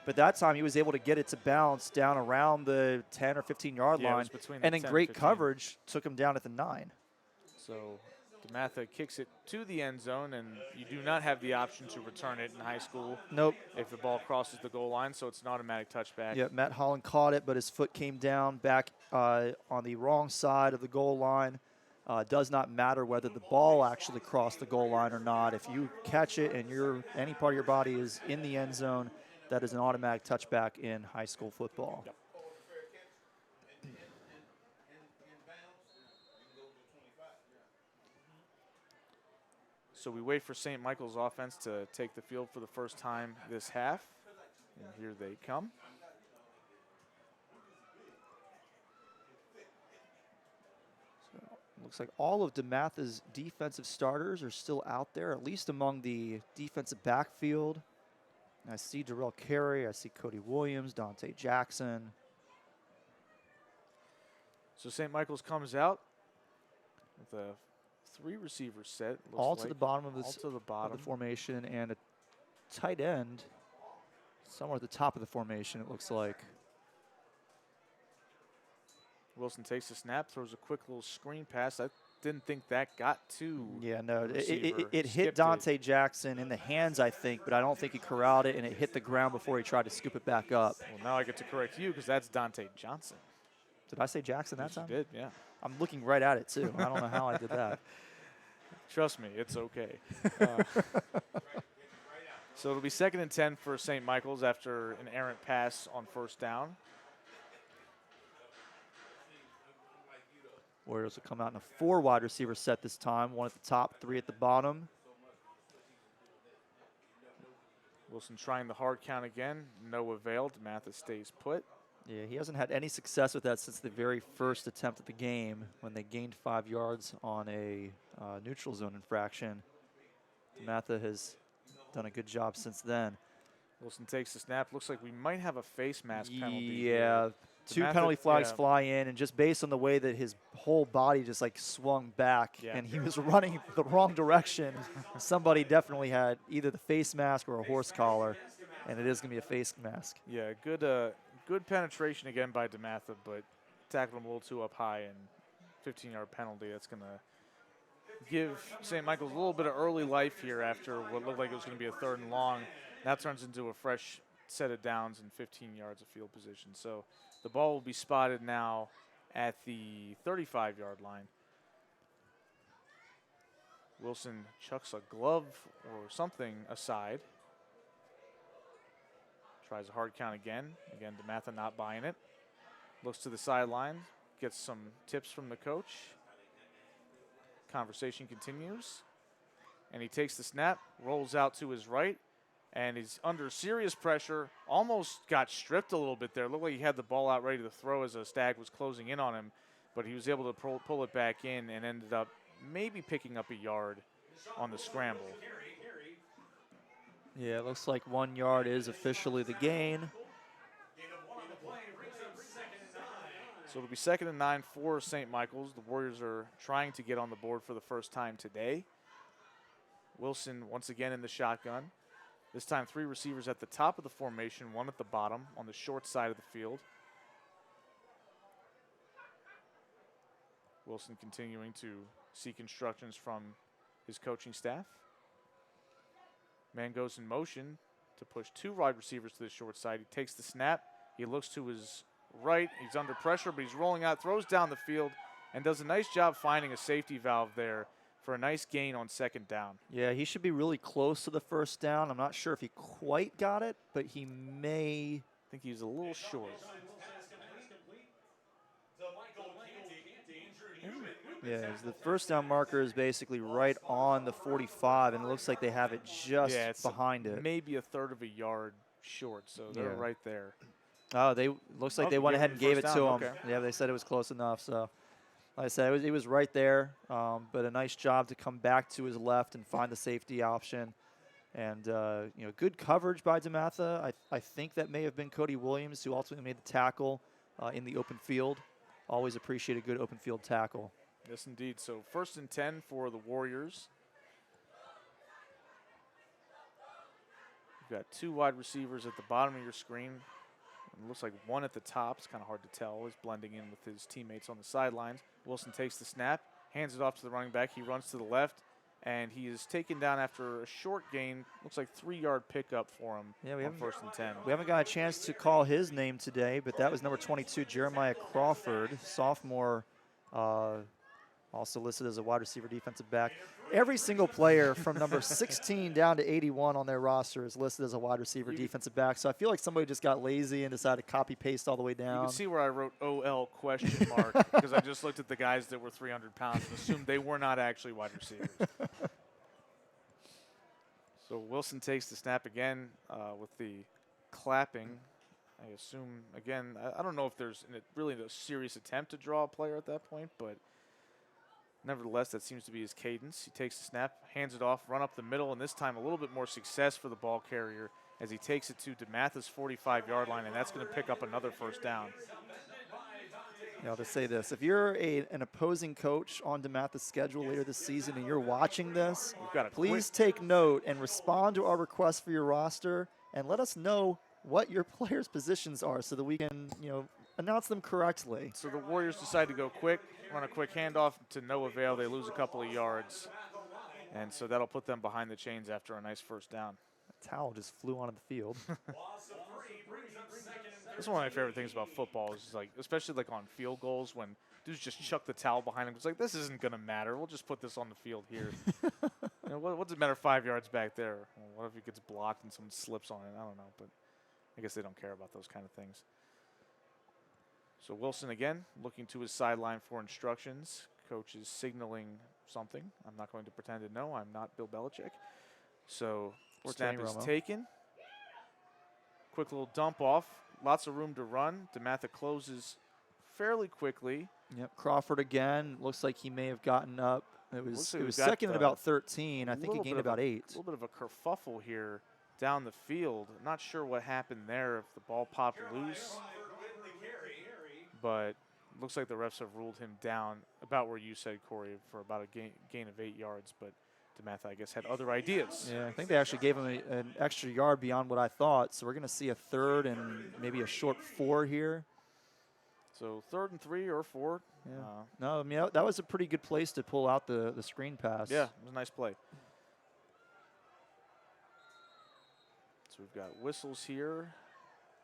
But that time he was able to get it to bounce down around the 10 or 15-yard line. And then great coverage took him down at the 9. So DeMatha kicks it to the end zone, and you do not have the option to return it in high school. Nope. If the ball crosses the goal line, so it's an automatic touchback. Yeah, Matt Holland caught it, but his foot came down back on the wrong side of the goal line. Does not matter whether the ball actually crossed the goal line or not. If you catch it and any part of your body is in the end zone, that is an automatic touchback in high school football. Yep. So we wait for St. Michael's offense to take the field for the first time this half. And here they come. So looks like all of DeMatha's defensive starters are still out there, at least among the defensive backfield. I see Darrell Carey, I see Cody Williams, Dante Jackson. So St. Michael's comes out with a 3 receiver set. All to the bottom of the formation, and a tight end somewhere at the top of the formation, it looks like. Wilson takes the snap, throws a quick little screen pass. I didn't think that got to. Yeah, no, receiver. it hit Skipped Dante Jackson in the hands, I think, but I don't think he corralled it, and it hit the ground before he tried to scoop it back up. Well, now I get to correct you because that's Dante Johnson. Did I say Jackson that Yes, time? you did, yeah. I'm looking right at it, too. I don't know how I did that. Trust me, it's okay. So it'll be 2nd and 10 for St. Michael's after an errant pass on first down. Warriors will come out in a 4 wide receiver set this time, 1 at the top, 3 at the bottom. Wilson trying the hard count again, no avail. DeMatha stays put. Yeah, he hasn't had any success with that since the very first attempt at the game when they gained 5 yards on a neutral zone infraction. DeMatha has done a good job since then. Wilson takes the snap. Looks like we might have a face mask penalty. Yeah, here. 2 DeMatha, penalty flags yeah. fly in, and just based on the way that his whole body just like swung back, Yeah. and he was running the wrong direction, somebody definitely had either the face mask or a horse collar, and it is going to be a face mask. Yeah, good penetration again by DeMatha, but tackled him a little too up high, and 15-yard penalty. That's going to give St. Michael's a little bit of early life here after what looked like it was going to be a 3rd and long. That turns into a fresh set of downs and 15 yards of field position. So the ball will be spotted now at the 35-yard line. Wilson chucks a glove or something aside. Tries a hard count again. Again, DeMatha not buying it. Looks to the sideline, gets some tips from the coach. Conversation continues. And he takes the snap, rolls out to his right, and he's under serious pressure. Almost got stripped a little bit there. Looked like he had the ball out ready to throw as a stag was closing in on him, but he was able to pull it back in and ended up maybe picking up a yard on the scramble. Yeah, it looks like 1 yard is officially the gain. So it'll be 2nd and 9 for St. Michael's. The Warriors are trying to get on the board for the first time today. Wilson once again in the shotgun. This time 3 receivers at the top of the formation, 1 at the bottom on the short side of the field. Wilson continuing to seek instructions from his coaching staff. Man goes in motion to push 2 wide receivers to the short side. He takes the snap. He looks to his right. He's under pressure, but he's rolling out, throws down the field, and does a nice job finding a safety valve there for a nice gain on 2nd down. Yeah, he should be really close to the first down. I'm not sure if he quite got it, but he may. I think he's a little short. Yeah, the first down marker is basically right on the 45, and it looks like they have it just behind it. Maybe a 1/3 of a yard short, so they're right there. Oh, looks like they went ahead and gave it to him. Okay. Yeah, they said it was close enough. So, like I said, it was right there, but a nice job to come back to his left and find the safety option. And, good coverage by DeMatha. I think that may have been Cody Williams who ultimately made the tackle in the open field. Always appreciate a good open field tackle. Yes, indeed. So 1st and 10 for the Warriors. You've got 2 wide receivers at the bottom of your screen. It looks like 1 at the top. It's kind of hard to tell. He's blending in with his teammates on the sidelines. Wilson takes the snap, hands it off to the running back. He runs to the left, and he is taken down after a short gain. Looks like 3-yard pickup for him on 1st and 10. We haven't got a chance to call his name today, but that was number 22, Jeremiah Crawford, sophomore, also listed as a wide receiver defensive back. Every single player from number 16 down to 81 on their roster is listed as a wide receiver defensive back. So I feel like somebody just got lazy and decided to copy paste all the way down. You can see where I wrote OL question mark because I just looked at the guys that were 300 pounds and assumed they were not actually wide receivers. So Wilson takes the snap again with the clapping. I assume, again, I don't know if there's really a serious attempt to draw a player at that point, but nevertheless, that seems to be his cadence. He takes the snap, hands it off, run up the middle, and this time a little bit more success for the ball carrier as he takes it to DeMatha's 45-yard line, and that's going to pick up another 1st down. I'll just say this. If you're an opposing coach on DeMatha's schedule later this season and you're watching this, please take note and respond to our request for your roster and let us know what your players' positions are so that we can, announce them correctly. So the Warriors decide to go quick, run a quick handoff to no avail. They lose a couple of yards. And so that'll put them behind the chains after a nice first down. A towel just flew onto the field. That's one of my favorite things about football is like, especially like on field goals when dudes just chuck the towel behind them. It's like, this isn't going to matter. We'll just put this on the field here. What's it matter 5 yards back there? Well, what if it gets blocked and someone slips on it? I don't know, but I guess they don't care about those kind of things. So Wilson again looking to his sideline for instructions. Coach is signaling something. I'm not going to pretend to know. I'm not Bill Belichick. So snap is taken. Quick little dump off. Lots of room to run. DeMatha closes fairly quickly. Yep. Crawford again. Looks like he may have gotten up. It was second at about 13. I think he gained about 8. A little bit of a kerfuffle here down the field. Not sure what happened there, if the ball popped loose. But looks like the refs have ruled him down about where you said, Corey, for about a gain of 8 yards. But DeMatha, I guess, had other ideas. Yeah, I think they actually gave him an extra yard beyond what I thought. So we're going to see a 3rd and maybe a short 4 here. So 3rd and 3 or 4. Yeah. No, I mean, that was a pretty good place to pull out the screen pass. Yeah, it was a nice play. So we've got whistles here.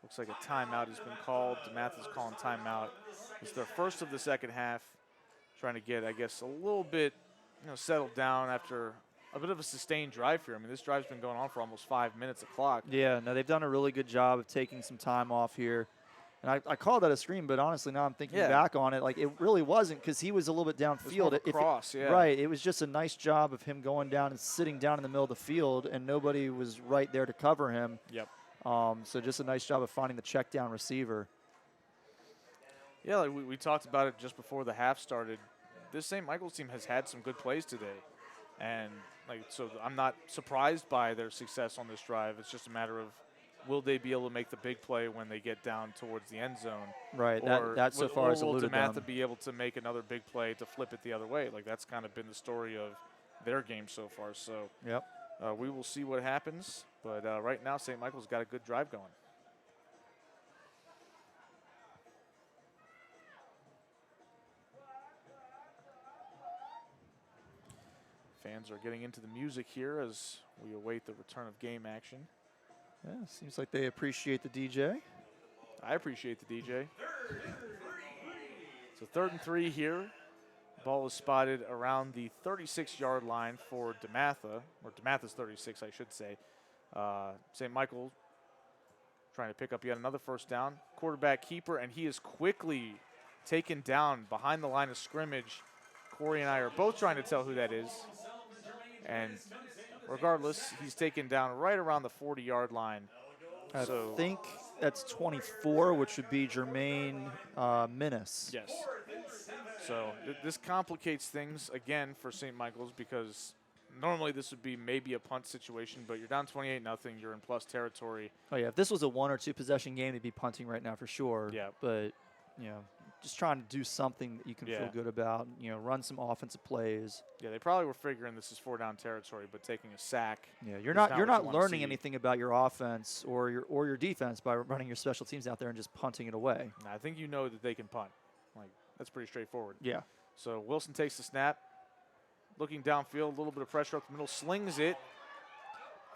Looks like a timeout has been called. DeMatha's calling timeout. It's their first of the second half. Trying to get, I guess, a little bit settled down after a bit of a sustained drive here. I mean, this drive's been going on for almost 5 minutes a clock. Yeah, no, they've done a really good job of taking some time off here. And I called that a screen, but honestly, now I'm thinking back on it, like it really wasn't because he was a little bit downfield. Right, it was just a nice job of him going down and sitting down in the middle of the field, and nobody was right there to cover him. Yep. So just a nice job of finding the check down receiver. Yeah, like we talked about it just before the half started. This St. Michael's team has had some good plays today. And so I'm not surprised by their success on this drive. It's just a matter of, will they be able to make the big play when they get down towards the end zone? Right, that so far has eluded them. Will DeMatha be able to make another big play to flip it the other way? Like, that's kind of been the story of their game so far. So yep. We will see what happens. But right now, St. Michael's got a good drive going. Fans are getting into the music here as we await the return of game action. Yeah, seems like they appreciate the DJ. I appreciate the DJ. So 3rd and 3 here. Ball is spotted around the 36-yard line for DeMatha, or DeMatha's 36, I should say. St. Michael trying to pick up yet another first down. Quarterback keeper, and he is quickly taken down behind the line of scrimmage. Corey and I are both trying to tell who that is. And regardless, he's taken down right around the 40-yard line. I think that's 24, which would be Jermaine Minnis. Yes. So this complicates things again for St. Michael's because normally this would be maybe a punt situation, but you're down 28-0. You're in plus territory. Oh, yeah. If this was a 1 or 2 possession game, they'd be punting right now for sure. Yeah. But, just trying to do something that you can feel good about, run some offensive plays. Yeah, they probably were figuring this is 4-down territory, but taking a sack. Yeah, you're not learning anything about your offense or your defense by running your special teams out there and just punting it away. I think you know that they can punt. That's pretty straightforward. Yeah. So Wilson takes the snap, looking downfield, a little bit of pressure up the middle, slings it,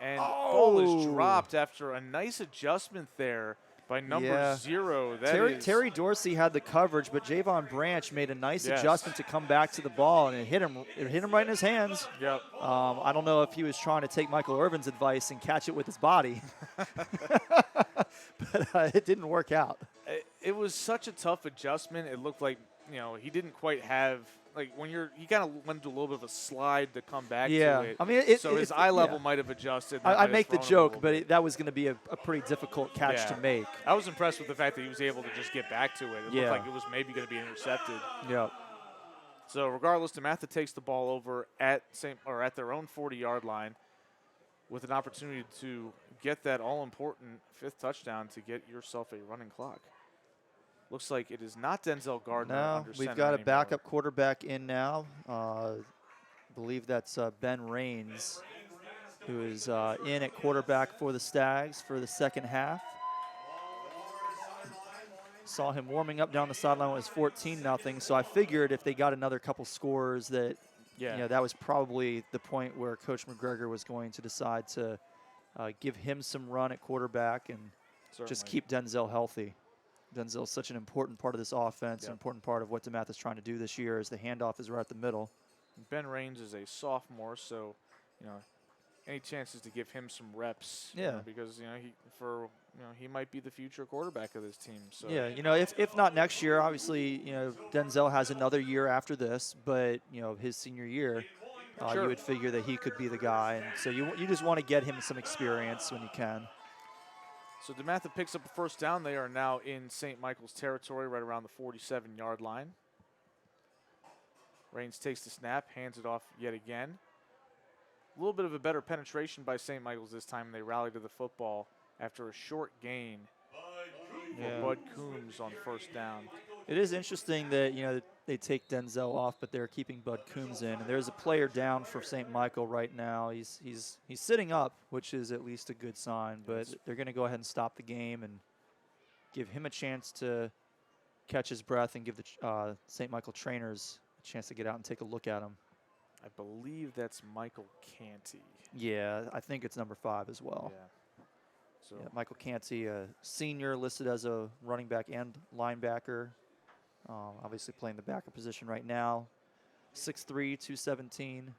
and ball is dropped after a nice adjustment there by number 0. Terry Dorsey had the coverage, but Javon Branch made a nice adjustment to come back to the ball, and it hit him right in his hands. Yep. I don't know if he was trying to take Michael Irvin's advice and catch it with his body, but it didn't work out. It was such a tough adjustment. It looked like he didn't quite have. He kind of went to a little bit of a slide to come back to it. I mean, his eye level might have adjusted. I make the joke, but that was going to be a pretty difficult catch to make. I was impressed with the fact that he was able to just get back to it. It looked like it was maybe going to be intercepted. Yeah. So regardless, DeMatha takes the ball over at their own 40-yard line with an opportunity to get that all-important 5th touchdown to get yourself a running clock. Looks like it is not Denzel Gardner. No, we've got a backup quarterback in now. I believe that's Ben Raines, who is in at quarterback for the Stags for the second half. Saw him warming up down the sideline when it was 14-0. So I figured if they got another couple scores that, that was probably the point where Coach McGregor was going to decide to give him some run at quarterback and just keep Denzel healthy. Denzel's such an important part of this offense, an important part of what DeMatha is trying to do this year, as the handoff is right at the middle. Ben Raines is a sophomore, so any chances to give him some reps? Because he might be the future quarterback of this team. So if not next year, obviously Denzel has another year after this, but his senior year, you would figure that he could be the guy, and so you just want to get him some experience when you can. So DeMatha picks up a first down. They are now in St. Michael's territory, right around the 47-yard line. Raines takes the snap, hands it off yet again. A little bit of a better penetration by St. Michael's this time. They rally to the football after a short gain for Bud Coombs on first down. It is interesting that they take Denzel off, but they're keeping Bud Coombs in. And there's a player down for St. Michael right now. He's sitting up, which is at least a good sign. But they're going to go ahead and stop the game and give him a chance to catch his breath and give the St. Michael trainers a chance to get out and take a look at him. I believe that's Michael Canty. Yeah, I think it's number 5 as well. So Michael Canty, a senior, listed as a running back and linebacker. Obviously playing the backer position right now. 6'3", 217.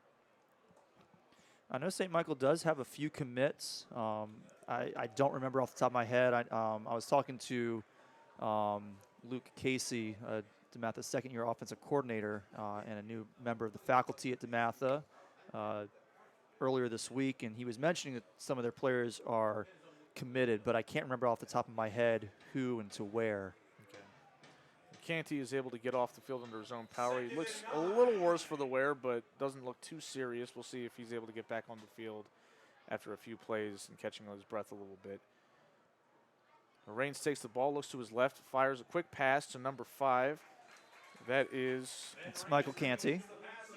I know St. Michael does have a few commits. I don't remember off the top of my head. I was talking to Luke Casey, DeMatha's second-year offensive coordinator and a new member of the faculty at DeMatha earlier this week, and he was mentioning that some of their players are committed, but I can't remember off the top of my head who and to where. Canty is able to get off the field under his own power. He looks a little worse for the wear, but doesn't look too serious. We'll see if he's able to get back on the field after a few plays and catching his breath a little bit. Raines takes the ball, looks to his left, fires a quick pass to number 5. That is... It's Michael Canty.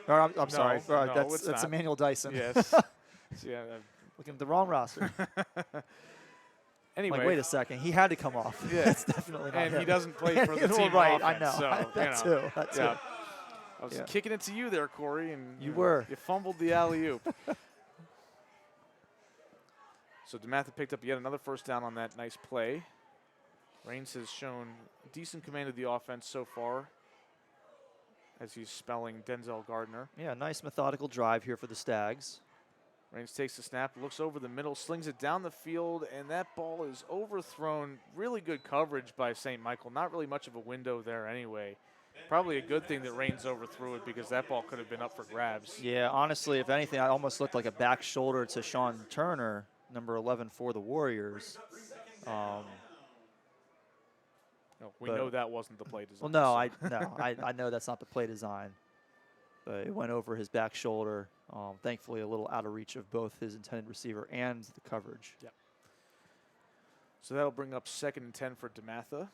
Or, I'm sorry. That's Emmanuel Dyson. Yes. Looking at the wrong roster. Anyway. Wait a second. He had to come off. Yeah. It's definitely not And him. he doesn't play for the team right, offense, I know. So, That too. I was kicking it to you there, Corey, and you were. You fumbled the alley-oop. So DeMatha picked up yet another first down on that nice play. Raines has shown decent command of the offense so far as he's spelling Denzel Gardner. Yeah, nice methodical drive here for the Stags. Raines takes the snap, looks over the middle, slings it down the field, and that ball is overthrown. Really good coverage by St. Michael. Not really much of a window there anyway. Probably a good thing that Raines overthrew it because that ball could have been up for grabs. Yeah, honestly, if anything, I almost looked like a back shoulder to Sean Turner, number 11 for the Warriors. We know that wasn't the play design. Well, I know that's not the play design. But it went over his back shoulder. Thankfully, a little out of reach of both his intended receiver and the coverage. Yeah. So that'll bring up 2nd and 10 for DeMatha.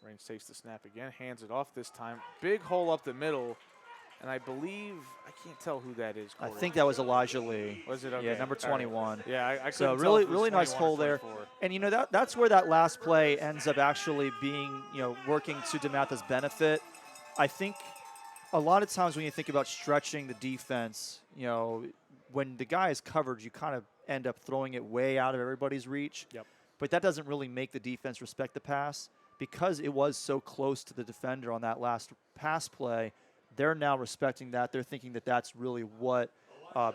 Raines takes the snap again, hands it off this time. Big hole up the middle. And I believe, I can't tell who that is, Corey. I think that was Elijah Lee. Was it? Okay. Yeah, number 21. Right. Yeah, I couldn't so tell really nice hole there. And that's where that last play ends up actually being, working to DeMatha's benefit. I think a lot of times when you think about stretching the defense, when the guy is covered, you kind of end up throwing it way out of everybody's reach. Yep. But that doesn't really make the defense respect the pass because it was so close to the defender on that last pass play. They're now respecting that. They're thinking that that's really what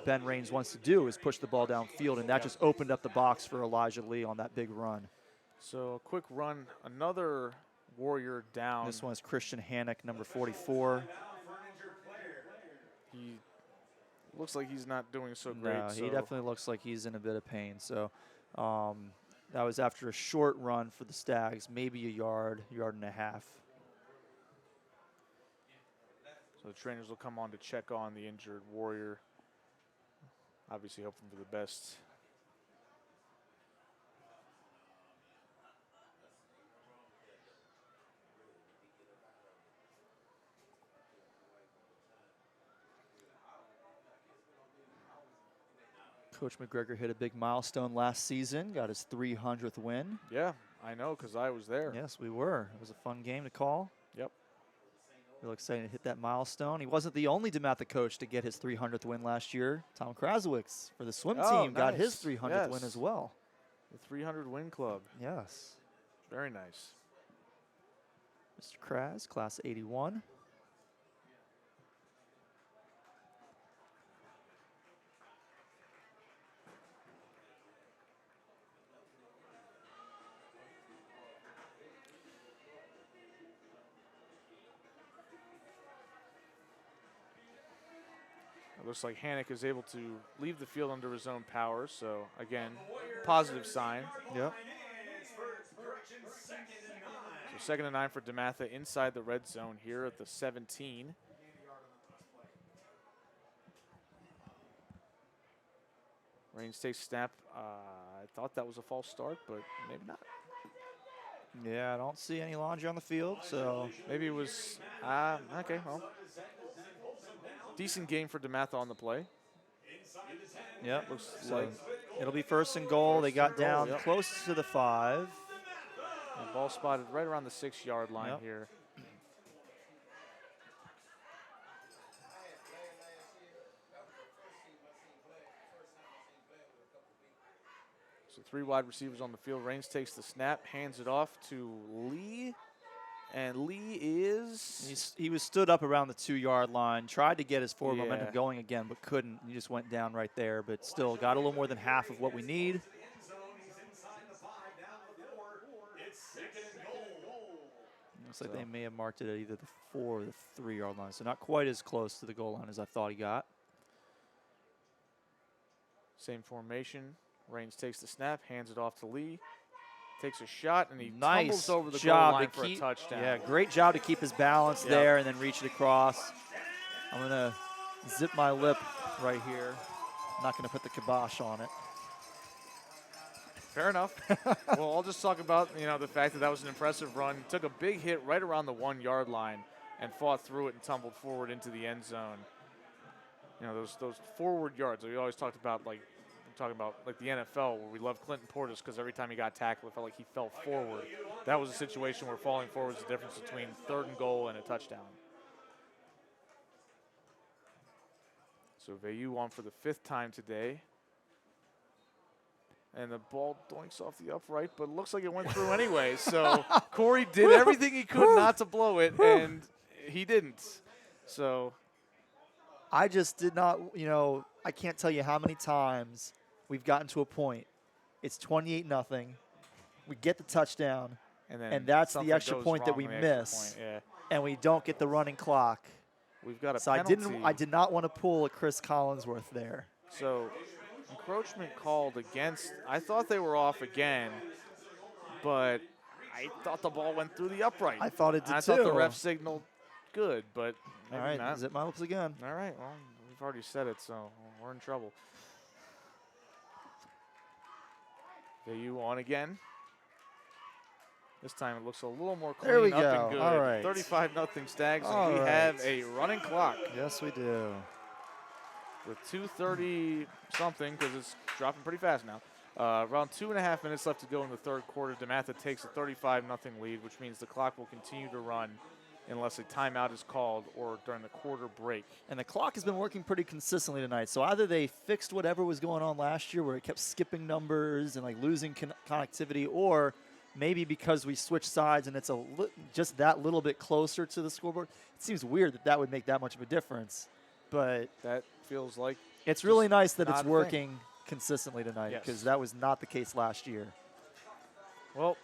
Ben Raines wants to do is push the ball downfield, and that just opened up the box for Elijah Lee on that big run. So a quick run, another Warrior down. This one is Christian Hannock, number 44. He looks like he's not doing so great. No, he definitely looks like he's in a bit of pain. So that was after a short run for the Stags, maybe a yard and a half. So the trainers will come on to check on the injured Warrior. Obviously hoping for the best. Coach McGregor hit a big milestone last season, got his 300th win. Yeah, I know because I was there. Yes, we were. It was a fun game to call. Yep. Real excited to hit that milestone. He wasn't the only DeMatha coach to get his 300th win last year. Tom Krasowicz for the swim team got his 300th win as well. The 300 win club. Yes. Very nice. Mr. Kras, class 81. It looks like Hannock is able to leave the field under his own power. So, again, positive sign. Yep. So 2nd and 9 for DeMatha inside the red zone here at the 17. Raines takes snap. I thought that was a false start, but maybe not. Yeah, I don't see any laundry on the field, so. Maybe it was, okay, well. Decent game for DeMatha on the play. Yep. Looks So like it'll be 1st and goal. They got down yep. close to the 5. And ball spotted right around the 6-yard line Yep. here. So 3 wide receivers on the field. Raines takes the snap, hands it off to Lee. And Lee is... He was stood up around the 2-yard line, tried to get his forward momentum Yeah. going again, but couldn't. He just went down right there, but still got a little more than half of what we need. Looks like they may have marked it at either the 4 or the 3-yard line, so not quite as close to the goal line as I thought he got. Same formation. Raines takes the snap, hands it off to Lee. Takes a shot, and he Nice tumbles over the goal job line to for a keep, touchdown. yeah, great job to keep his balance Yep. there and then reach it across. I'm going to zip my lip right here. I'm not going to put the kibosh on it. Fair enough. Well, I'll just talk about, the fact that was an impressive run. Took a big hit right around the 1-yard line and fought through it and tumbled forward into the end zone. Those forward yards. We always talked about, like the NFL, where we love Clinton Portis because every time he got tackled, it felt like he fell forward. That was a situation where falling forward is the difference between 3rd and goal and a touchdown. So Veilleux on for the 5th time today. And the ball doinks off the upright, but it looks like it went through anyway. So Corey did everything he could not to blow it, and he didn't. So I just did not, I can't tell you how many times we've gotten to a point. It's 28-0. We get the touchdown, and that's the extra point that we miss, and we don't get the running clock. We've got a so penalty. I did not want to pull a Chris Collinsworth there. So encroachment called against. I thought they were off again, but I thought the ball went through the upright. I thought it did I too. thought the ref signaled good, but all maybe right, not. zip my lips again. All right, well, we've already said it, so we're in trouble. Veilleux on again. This time it looks a little more clean There we up go. and good. All right. 35-0 Stags, All and we right. have a running clock Yes, we do. with 2:30 something because it's dropping pretty fast now. Around 2.5 minutes left to go in the 3rd quarter. DeMatha takes a 35-0 lead, which means the clock will continue to run unless a timeout is called or during the quarter break. And the clock has been working pretty consistently tonight. So either they fixed whatever was going on last year where it kept skipping numbers and like losing connectivity, or maybe because we switched sides and it's just that little bit closer to the scoreboard. It seems weird that would make that much of a difference. But that feels like it's really nice that it's not a working consistently tonight, because Yes. that was not the case last year. Well,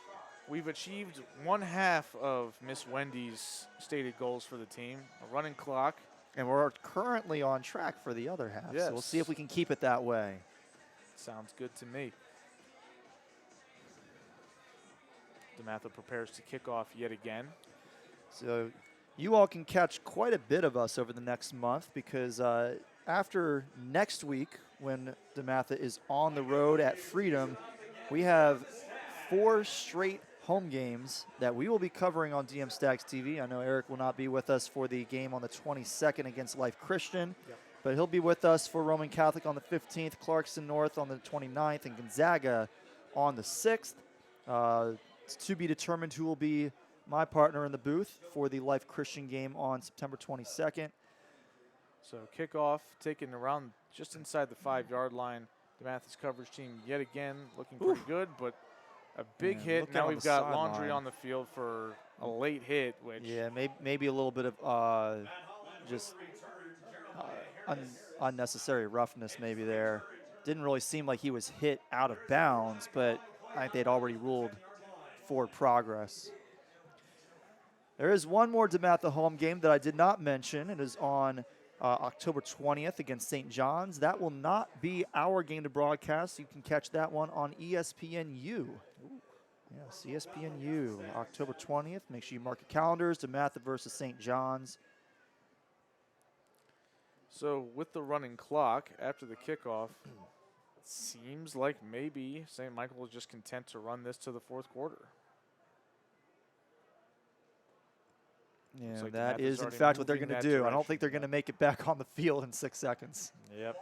we've achieved 1/2 of Miss Wendy's stated goals for the team. A running clock. And we're currently on track for the other half. So we'll see if we can keep it that way. Sounds good to me. DeMatha prepares to kick off yet again. So you all can catch quite a bit of us over the next month, because after next week, when DeMatha is on the road at Freedom, we have 4 straight home games that we will be covering on DM Stags TV. I know Eric will not be with us for the game on the 22nd against Life Christian. Yep. But he'll be with us for Roman Catholic on the 15th, Clarkson North on the 29th, and Gonzaga on the 6th. It's to be determined who will be my partner in the booth for the Life Christian game on September 22nd. So kickoff taken around just inside the 5-yard line. DeMatha's coverage team yet again looking pretty good, but a big hit. Now we've got Laundry on the field for a late hit, which maybe a little bit of just unnecessary roughness maybe there. Didn't really seem like he was hit out of bounds, but I think they'd already ruled forward progress. There is one more DeMatha home game that I did not mention. It is on October 20th against St. John's. That will not be our game to broadcast. You can catch that one on ESPNU. Yes, ESPNU, October 20th. Make sure you mark your calendars. DeMatha versus St. John's. So with the running clock after the kickoff, it seems like maybe St. Michael is just content to run this to the fourth quarter. Yeah, like that DeMatha's is in already fact what they're moving going to that do. I don't direction. think they're going to make it back on the field in 6 seconds. Yep.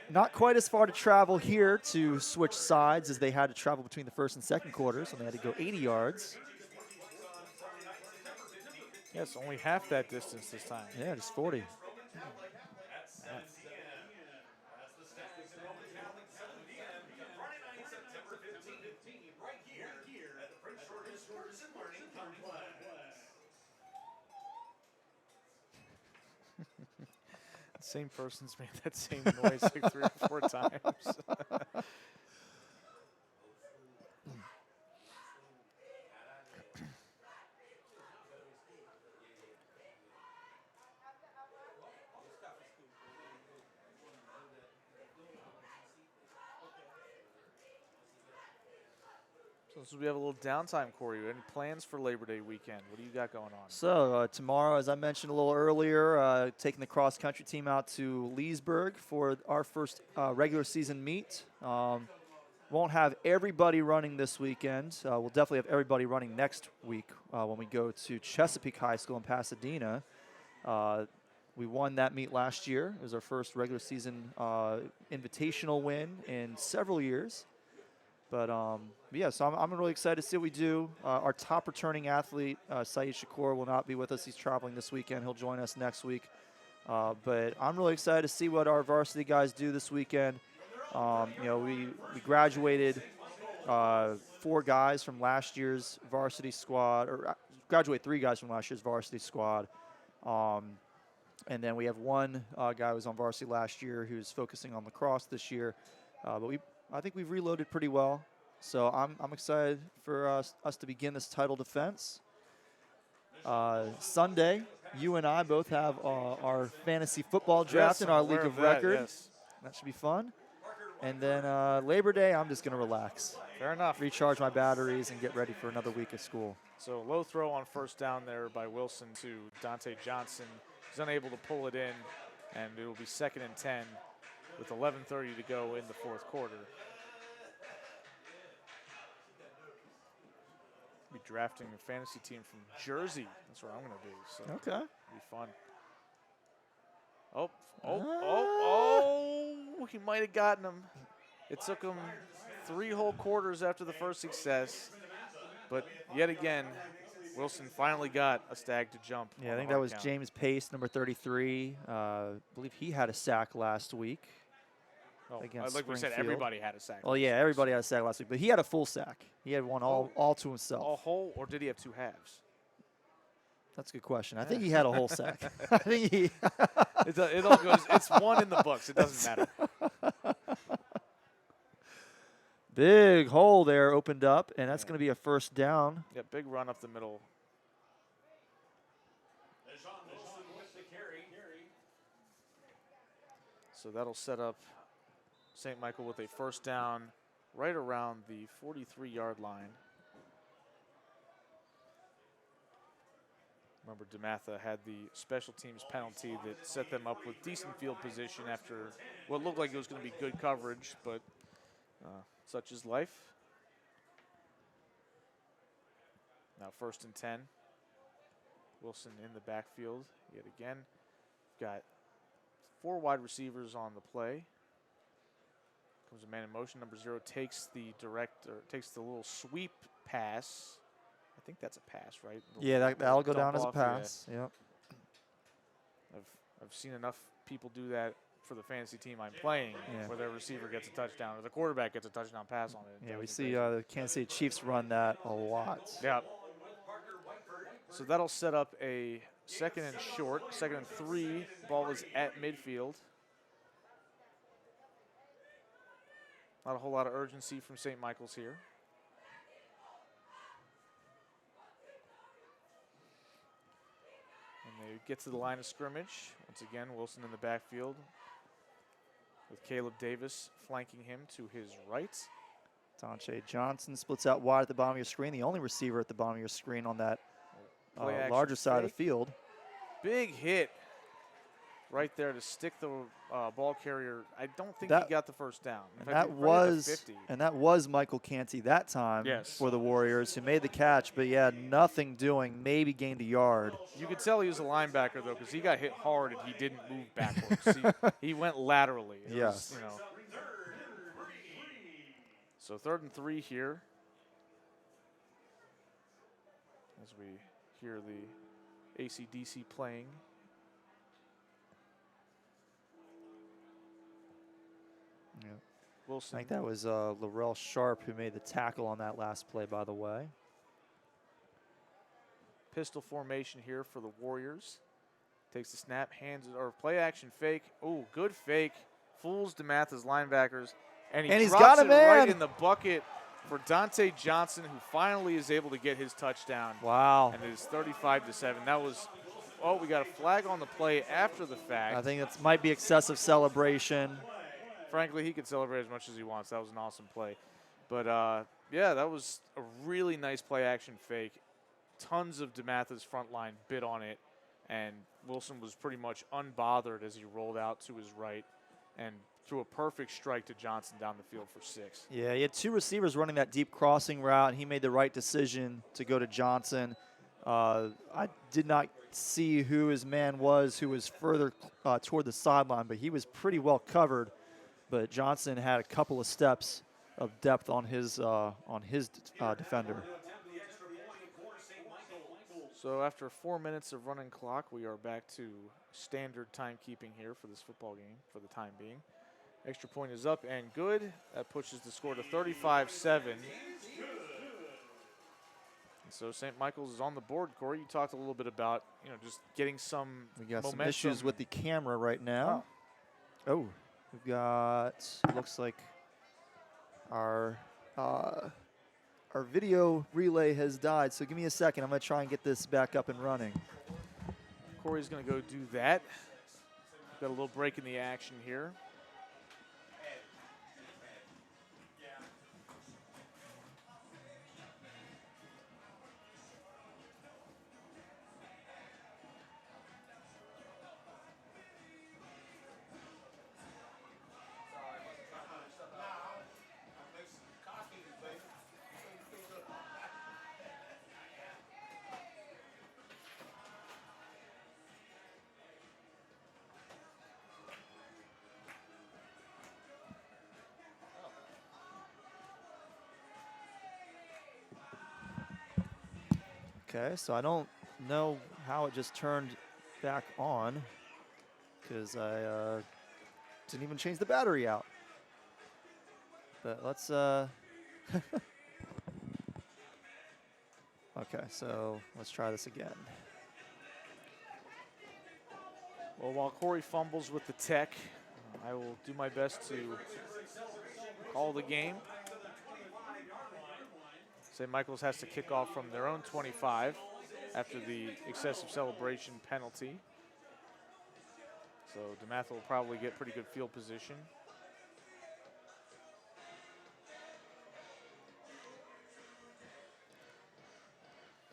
Not quite as far to travel here to switch sides as they had to travel between the first and second quarters, when they had to go 80 yards. Yes, only half that distance this time. Yeah, just 40. Same person's made that same noise like 3 or 4 times. So we have a little downtime, Corey. Any plans for Labor Day weekend? What do you got going on? So tomorrow, as I mentioned a little earlier, taking the cross-country team out to Leesburg for our first regular season meet. Won't have everybody running this weekend. We'll definitely have everybody running next week when we go to Chesapeake High School in Pasadena. We won that meet last year. It was our first regular season invitational win in several years. But yeah, so I'm really excited to see what we do. Our top returning athlete, Saeed Shakur, will not be with us. He's traveling this weekend. He'll join us next week. But I'm really excited to see what our varsity guys do this weekend. We graduated 4 guys from last year's varsity squad, or graduated 3 guys from last year's varsity squad. And then we have 1 guy who was on varsity last year who's focusing on lacrosse this year. But I think we've reloaded pretty well. So I'm excited for us to begin this title defense. Sunday, you and I both have our fantasy football draft in our league of record. Yes. That should be fun. And then Labor Day, I'm just going to relax. Fair enough. Recharge my batteries and get ready for another week of school. So low throw on first down there by Wilson to Dante Johnson. He's unable to pull it in, and it will be 2nd and 10 with 11:30 to go in the fourth quarter. Be drafting a fantasy team from Jersey. That's where I'm going to be. So Okay. it'll be fun. He might have gotten him. It took him 3 whole quarters after the first success. But yet again, Wilson finally got a stag to jump. Yeah, I think that was James Pace, number 33. I believe he had a sack last week. Against like we said, Springfield. everybody had a sack. Well, yeah, everybody had a sack last week, but he had a full sack. He had one all to himself. All whole, or did he have 2 halves? That's a good question. I think he had a whole sack. I think he. It all goes. It's 1 in the books. It doesn't matter. Big hole there opened up, and that's going to be a first down. Yeah, big run up the middle. So that'll set up St. Michael with a first down right around the 43-yard line. Remember, DeMatha had the special teams penalty that set them up with decent field position after what looked like it was going to be good coverage, but such is life. Now 1st and 10. Wilson in the backfield yet again. got 4 wide receivers on the play. Comes a man in motion. Number 0 takes the little sweep pass. I think that's a pass, right? Yeah, that'll go down as a off, pass. yeah. Yep. I've seen enough people do that for the fantasy team I'm playing, where their receiver gets a touchdown or the quarterback gets a touchdown pass on it. Yeah, we see the Kansas City Chiefs run that a lot. Yeah. So that'll set up a 2nd and short, 2nd and 3. Ball is at midfield. Not a whole lot of urgency from St. Michael's here. And they get to the line of scrimmage. Once again, Wilson in the backfield with Caleb Davis flanking him to his right. Dante Johnson splits out wide at the bottom of your screen, the only receiver at the bottom of your screen on that larger side of the field. Big hit right there to stick the ball carrier. I don't think he got the first down. And that was Michael Canty that time for the Warriors, who made the catch, but nothing doing, maybe gained a yard. You could tell he was a linebacker, though, because he got hit hard and he didn't move backwards. he went laterally. Yes. So 3rd and 3 here. As we hear the AC/DC playing. Yeah. Wilson. I think that was Laurel Sharp who made the tackle on that last play, by the way. Pistol formation here for the Warriors. Takes the snap, hands it, or play action fake. Oh, good fake. Fools DeMatha's linebackers. And he's drops got it right in the bucket for Dante Johnson, who finally is able to get his touchdown. Wow. And it is 35-7. That was, we got a flag on the play after the fact. I think that might be excessive celebration. Frankly, he could celebrate as much as he wants. That was an awesome play. But, that was a really nice play-action fake. Tons of DeMatha's front line bit on it, and Wilson was pretty much unbothered as he rolled out to his right and threw a perfect strike to Johnson down the field for 6. Yeah, he had 2 receivers running that deep crossing route, and he made the right decision to go to Johnson. I did not see who his man was, who was further toward the sideline, but he was pretty well covered. But Johnson had a couple of steps of depth on his defender. So after 4 minutes of running clock, we are back to standard timekeeping here for this football game for the time being. Extra point is up and good. That pushes the score to 35-7. And so St. Michael's is on the board. Corey, you talked a little bit about, just getting some We got momentum. some issues with the camera right now. Oh, we've got, looks like our video relay has died, so give me a second. I'm going to try and get this back up and running. Corey's going to go do that. Got a little break in the action here. Okay, so I don't know how it just turned back on because I didn't even change the battery out. But let's, okay, so let's try this again. Well, while Corey fumbles with the tech, I will do my best to call the game. St. Michael's has to kick off from their own 25 after the excessive celebration penalty. So DeMatha will probably get pretty good field position.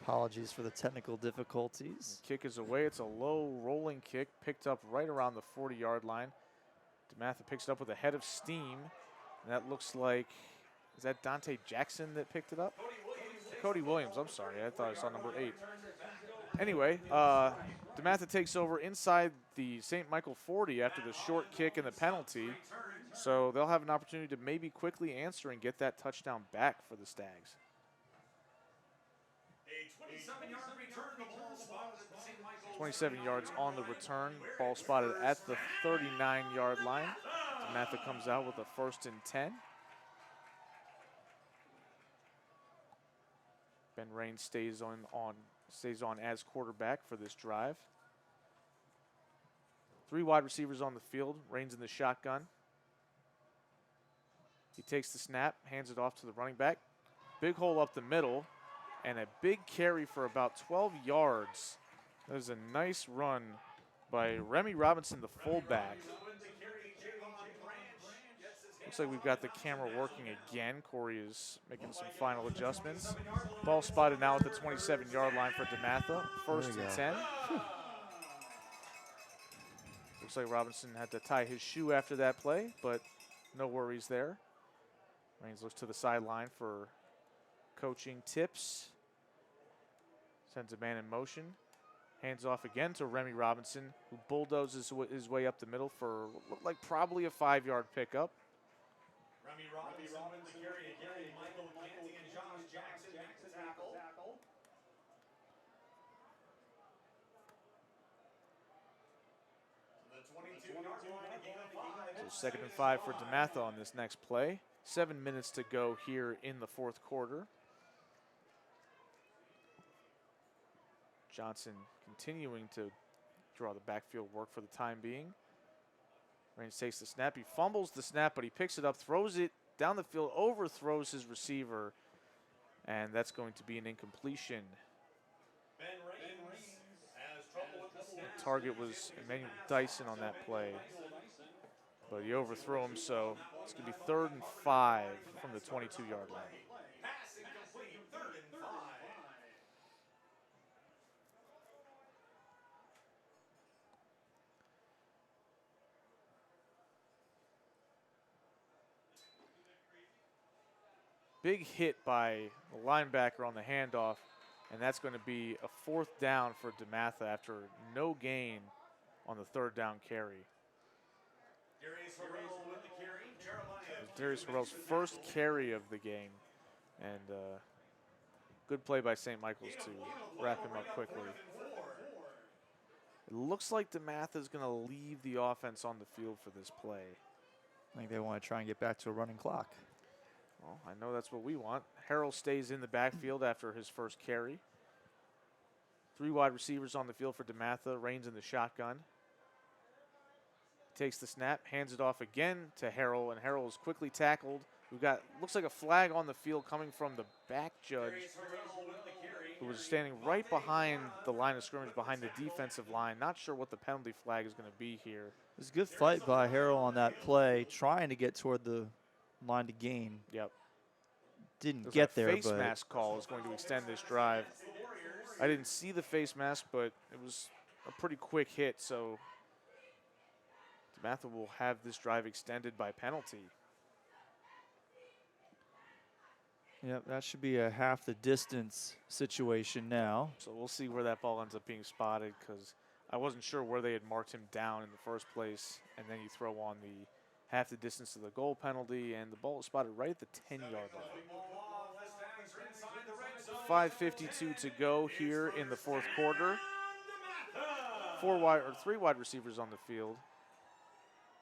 Apologies for the technical difficulties. The kick is away. It's a low rolling kick picked up right around the 40-yard line. DeMatha picks it up with a head of steam. And that looks like, is that Dante Jackson that picked it up? Cody Williams, I'm sorry. I thought I saw number 8. Anyway, DeMatha takes over inside the St. Michael 40 after the short kick and the penalty. So they'll have an opportunity to maybe quickly answer and get that touchdown back for the Stags. A 27-yard return. The ball spotted at the St. Michael. 27 yards on the return. Ball spotted at the 39-yard line. DeMatha comes out with a 1st and 10. Ben Raines stays on as quarterback for this drive. 3 wide receivers on the field. Raines in the shotgun. He takes the snap, hands it off to the running back. Big hole up the middle, and a big carry for about 12 yards. That was a nice run by Remy Robinson, the fullback. Looks like we've got the camera working again. Corey is making some final adjustments. Ball spotted now at the 27-yard line for DeMatha. 1st and 10. Looks like Robinson had to tie his shoe after that play, but no worries there. Raines looks to the sideline for coaching tips. Sends a man in motion. Hands off again to Remy Robinson, who bulldozes his way up the middle for what looked like probably a 5-yard pickup. Remy Robinson with the carry again. Michael Canty and Josh Jackson make the tackle. The 22-yard line, a gain of 5. So 2nd and 5 for DeMatha on this next play. 7 minutes to go here in the 4th quarter. Johnson continuing to draw the backfield work for the time being. Raines takes the snap. He fumbles the snap, but he picks it up, throws it down the field, overthrows his receiver, and that's going to be an incompletion. Ben Raines has trouble with the snap. The target was Emmanuel Dyson on that play, but he overthrew him, so it's going to be 3rd and 5 from the 22-yard line. Pass incomplete. 3rd and 5. Big hit by the linebacker on the handoff, and that's going to be a 4th down for DeMatha after no gain on the 3rd down carry. Darius Harrell with the carry. Jeremiah. Darius Harrell's 1st carry of the game, and good play by St. Michael's to wrap him up quickly. It looks like DeMatha is going to leave the offense on the field for this play. I think they want to try and get back to a running clock. Well, I know that's what we want. Harrell stays in the backfield after his 1st carry. 3 wide receivers on the field for DeMatha. Raines in the shotgun. Takes the snap, hands it off again to Harrell, and Harrell is quickly tackled. We've got, looks like a flag on the field coming from the back judge, who was standing right behind the line of scrimmage, behind the defensive line. Not sure what the penalty flag is going to be here. It was a good fight by Harrell on that play, trying to get toward the line to gain. Yep. Didn't get there, face but mask call is going to extend this drive. I didn't see the face mask, but it was a pretty quick hit, so DeMatha will have this drive extended by penalty. Yep, that should be a half the distance situation now. So we'll see where that ball ends up being spotted, because I wasn't sure where they had marked him down in the 1st place, and then you throw on the half the distance to the goal penalty, and the ball is spotted right at the 10-yard line. 5:52 to go here in the 4th quarter. 3 wide receivers on the field.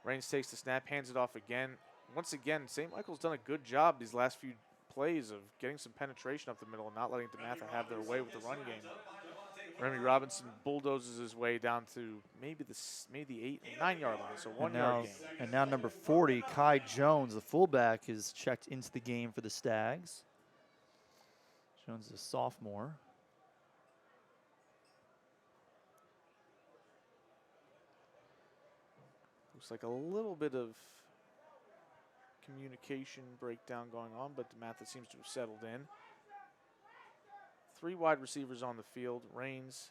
Raines takes the snap, hands it off again. Once again, St. Michael's done a good job these last few plays of getting some penetration up the middle and not letting DeMatha have their way with the run game. Remy Robinson bulldozes his way down to maybe the 9-yard line, so 1-yard gain. And now number 40, Kai Jones, the fullback, is checked into the game for the Stags. Jones is a sophomore. Looks like a little bit of communication breakdown going on, but DeMatha seems to have settled in. 3 wide receivers on the field. Raines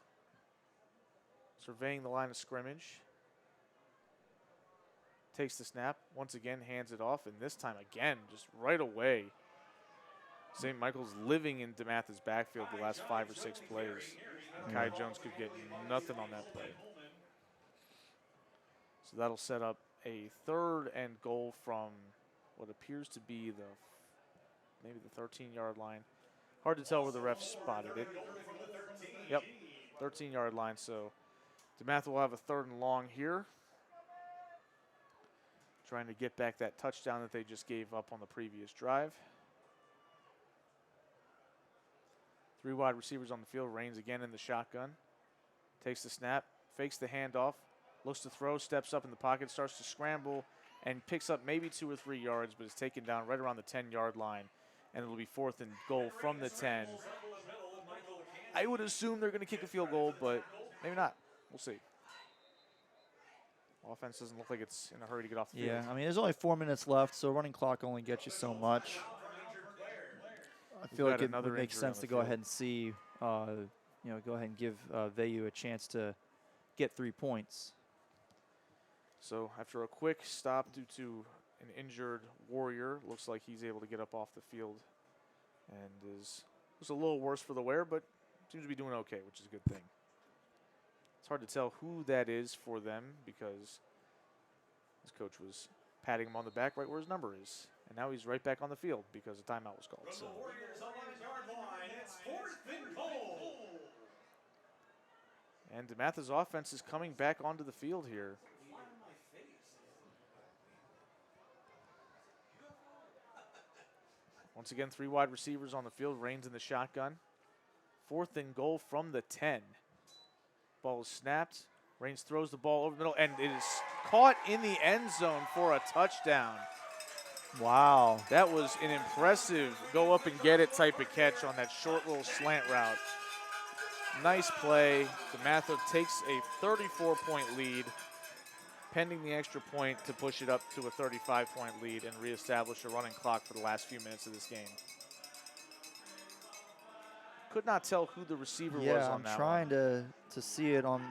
surveying the line of scrimmage. Takes the snap. Once again, hands it off, and this time again, just right away, St. Michael's living in DeMatha's backfield the last 5 or 6 plays. And Kai Jones could get nothing on that play. So that'll set up a 3rd and goal from what appears to be maybe the 13-yard line. Hard to tell where the ref spotted it. Yep, 13-yard line. So DeMatha will have a 3rd and long here. Trying to get back that touchdown that they just gave up on the previous drive. 3 wide receivers on the field. Rains again in the shotgun. Takes the snap, fakes the handoff, looks to throw, steps up in the pocket, starts to scramble, and picks up maybe 2 or 3 yards, but is taken down right around the 10-yard line. And it'll be 4th and goal from the 10. I would assume they're going to kick a field goal, but maybe not. We'll see. Offense doesn't look like it's in a hurry to get off the field. Yeah, I mean, there's only 4 minutes left, so running clock only gets you so much. I feel like it would make sense to go ahead and see, go ahead and give Vayu a chance to get 3 points. So after a quick stop due to an injured Warrior, looks like he's able to get up off the field and was a little worse for the wear, but seems to be doing okay, which is a good thing. It's hard to tell who that is for them because his coach was patting him on the back right where his number is. And now he's right back on the field because a timeout was called. So. And DeMatha's offense is coming back onto the field here. Once again, 3 wide receivers on the field. Rains in the shotgun. 4th and goal from the 10. Ball is snapped. Rains throws the ball over the middle, and it is caught in the end zone for a touchdown. Wow. That was an impressive go up and get it type of catch on that short little slant route. Nice play. DeMatha takes a 34-point lead, pending the extra point to push it up to a 35-point lead and reestablish a running clock for the last few minutes of this game. Could not tell who the receiver was on that one. Yeah, I'm trying to see it on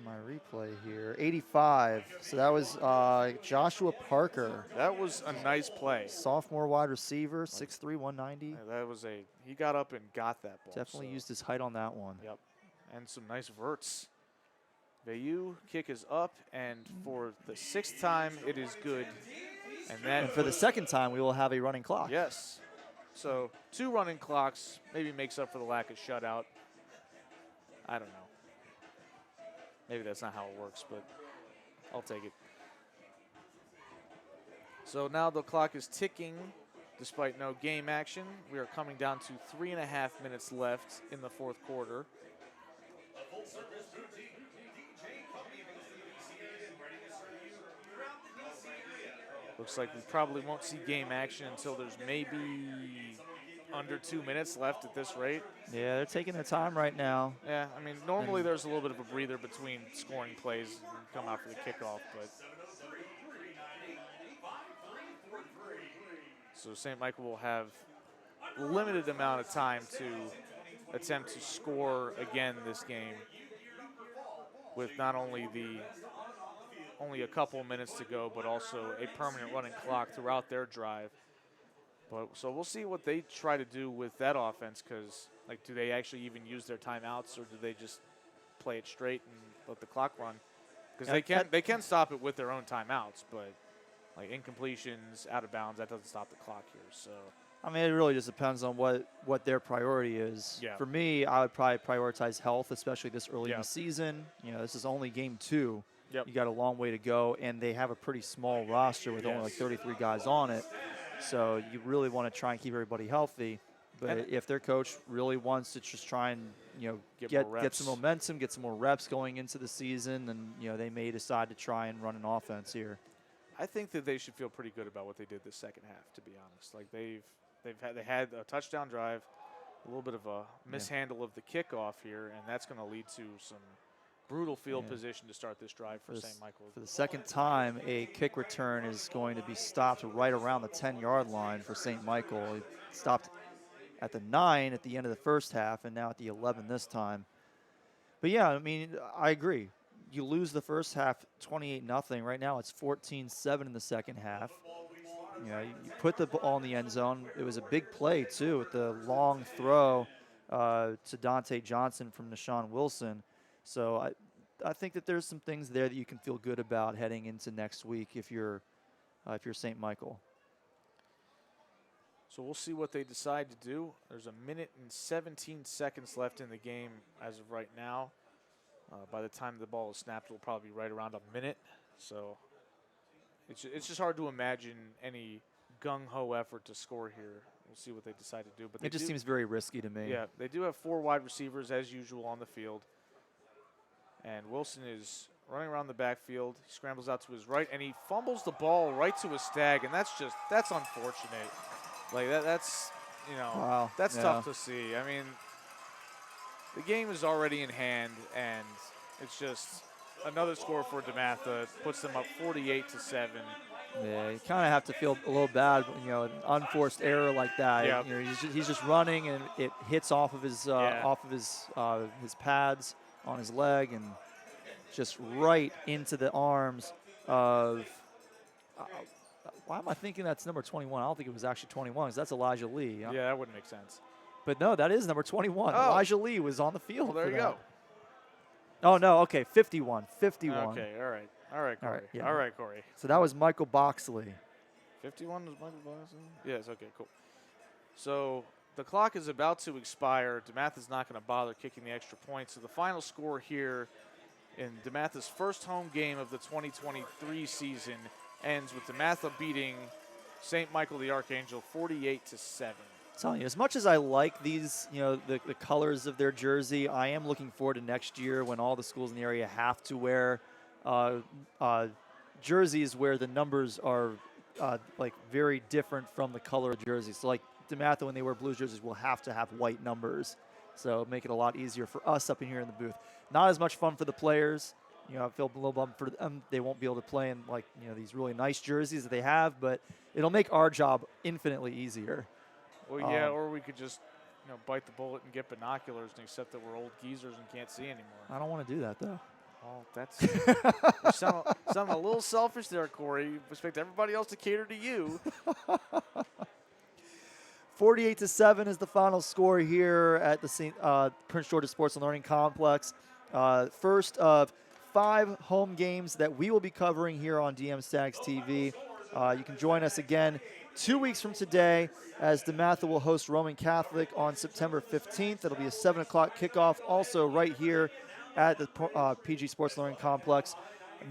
my replay here. 85. So that was Joshua Parker. That was a nice play. Sophomore wide receiver, 6'3", 190. Yeah, he got up and got that ball. Definitely used his height on that one. Yep, and some nice verts. Vayu kick is up, and for the 6th time, it is good. And for the 2nd time, we will have a running clock. Yes. So 2 running clocks maybe makes up for the lack of shutout. I don't know. Maybe that's not how it works, but I'll take it. So now the clock is ticking despite no game action. We are coming down to 3.5 minutes left in the 4th quarter. Looks like we probably won't see game action until there's maybe under 2 minutes left at this rate. Yeah, they're taking their time right now. Yeah, I mean, normally there's a little bit of a breather between scoring plays and come out for the kickoff, but. So St. Michael will have limited amount of time to attempt to score again this game with not only only a couple minutes to go, but also a permanent running clock throughout their drive. But so we'll see what they try to do with that offense, because like, do they actually even use their timeouts, or do they just play it straight and let the clock run? Because they can stop it with their own timeouts, but like incompletions, out of bounds, that doesn't stop the clock here. So I mean, it really just depends on what their priority is. Yeah. For me, I would probably prioritize health, especially this early in the season. You know, this is only game 2. Yep. You got a long way to go, and they have a pretty small roster with only like 33 guys on it. So you really want to try and keep everybody healthy. But if their coach really wants to just try and, get some momentum, get some more reps going into the season, then, they may decide to try and run an offense here. I think that they should feel pretty good about what they did this second half, to be honest. Like they had a touchdown drive, a little bit of a mishandle of the kickoff here, and that's going to lead to some brutal field position to start this drive for St. Michael. For the 2nd time, a kick return is going to be stopped right around the 10-yard line for St. Michael. It stopped at the 9 at the end of the first half, and now at the 11 this time. But yeah, I mean, I agree. You lose the first half 28-0. Right now it's 14-7 in the second half. You know, you put the ball in the end zone. It was a big play too, with the long throw to Dante Johnson from Deshaun Wilson. So I think that there's some things there that you can feel good about heading into next week if you're St. Michael. So we'll see what they decide to do. There's 1 minute and 17 seconds left in the game as of right now. By the time the ball is snapped, it'll probably be right around a minute. So it's just hard to imagine any gung-ho effort to score here. We'll see what they decide to do. But It just seems very risky to me. Yeah, they do have 4 wide receivers as usual on the field. And Wilson is running around the backfield. He scrambles out to his right, and he fumbles the ball right to his stag, and that's unfortunate. Like that's Wow. that's tough to see. I mean, the game is already in hand, and it's just another score for DeMatha. Puts them up 48-7. Yeah, you kind of have to feel a little bad, an unforced error like that. Yep. He's just running, and it hits off of his his pads on his leg, and just right into the arms of. Why am I thinking that's number 21? I don't think it was actually 21, because that's Elijah Lee. Yeah, that wouldn't make sense. But no, that is number 21. Oh. Elijah Lee was on the field. Well, there for you that. go. Oh no, okay, 51. 51. Okay, all right, Corey. All right, yeah. All right, Corey. So that was Michael Boxley. 51 was Michael Boxley? Yes, okay, cool. So the clock is about to expire. DeMatha's not going to bother kicking the extra point. So the final score here in DeMatha's first home game of the 2023 season ends with DeMatha beating St. Michael the Archangel 48-7. I'm telling you, as much as I like these, the colors of their jersey, I am looking forward to next year when all the schools in the area have to wear jerseys where the numbers are like very different from the color of jerseys. So like DeMatha, when they wear blue jerseys, will have to have white numbers. So make it a lot easier for us up in here in the booth. Not as much fun for the players. I feel a little bummed for them. They won't be able to play in these really nice jerseys that they have, but it'll make our job infinitely easier. Well, yeah, or we could just bite the bullet and get binoculars and accept that we're old geezers and can't see anymore. I don't want to do that, though. Oh, that's you sound a little selfish there, Corey. You expect everybody else to cater to you. 48-7 is the final score here at the Prince George's Sports and Learning Complex. First of 5 home games that we will be covering here on DM Stags TV. You can join us again 2 weeks from today as DeMatha will host Roman Catholic on September 15th. It'll be a 7 o'clock kickoff, also right here at the PG Sports Learning Complex.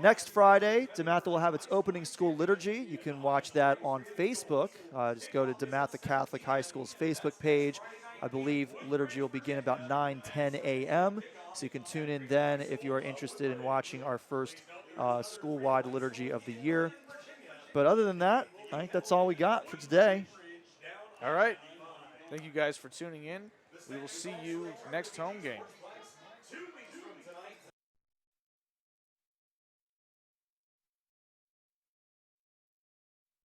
Next Friday, DeMatha will have its opening school liturgy. You can watch that on Facebook. Just go to DeMatha Catholic High School's Facebook page. I believe liturgy will begin about 9:10 a.m., so you can tune in then if you are interested in watching our first school-wide liturgy of the year. But other than that, I think that's all we got for today. All right. Thank you guys for tuning in. We will see you next home game.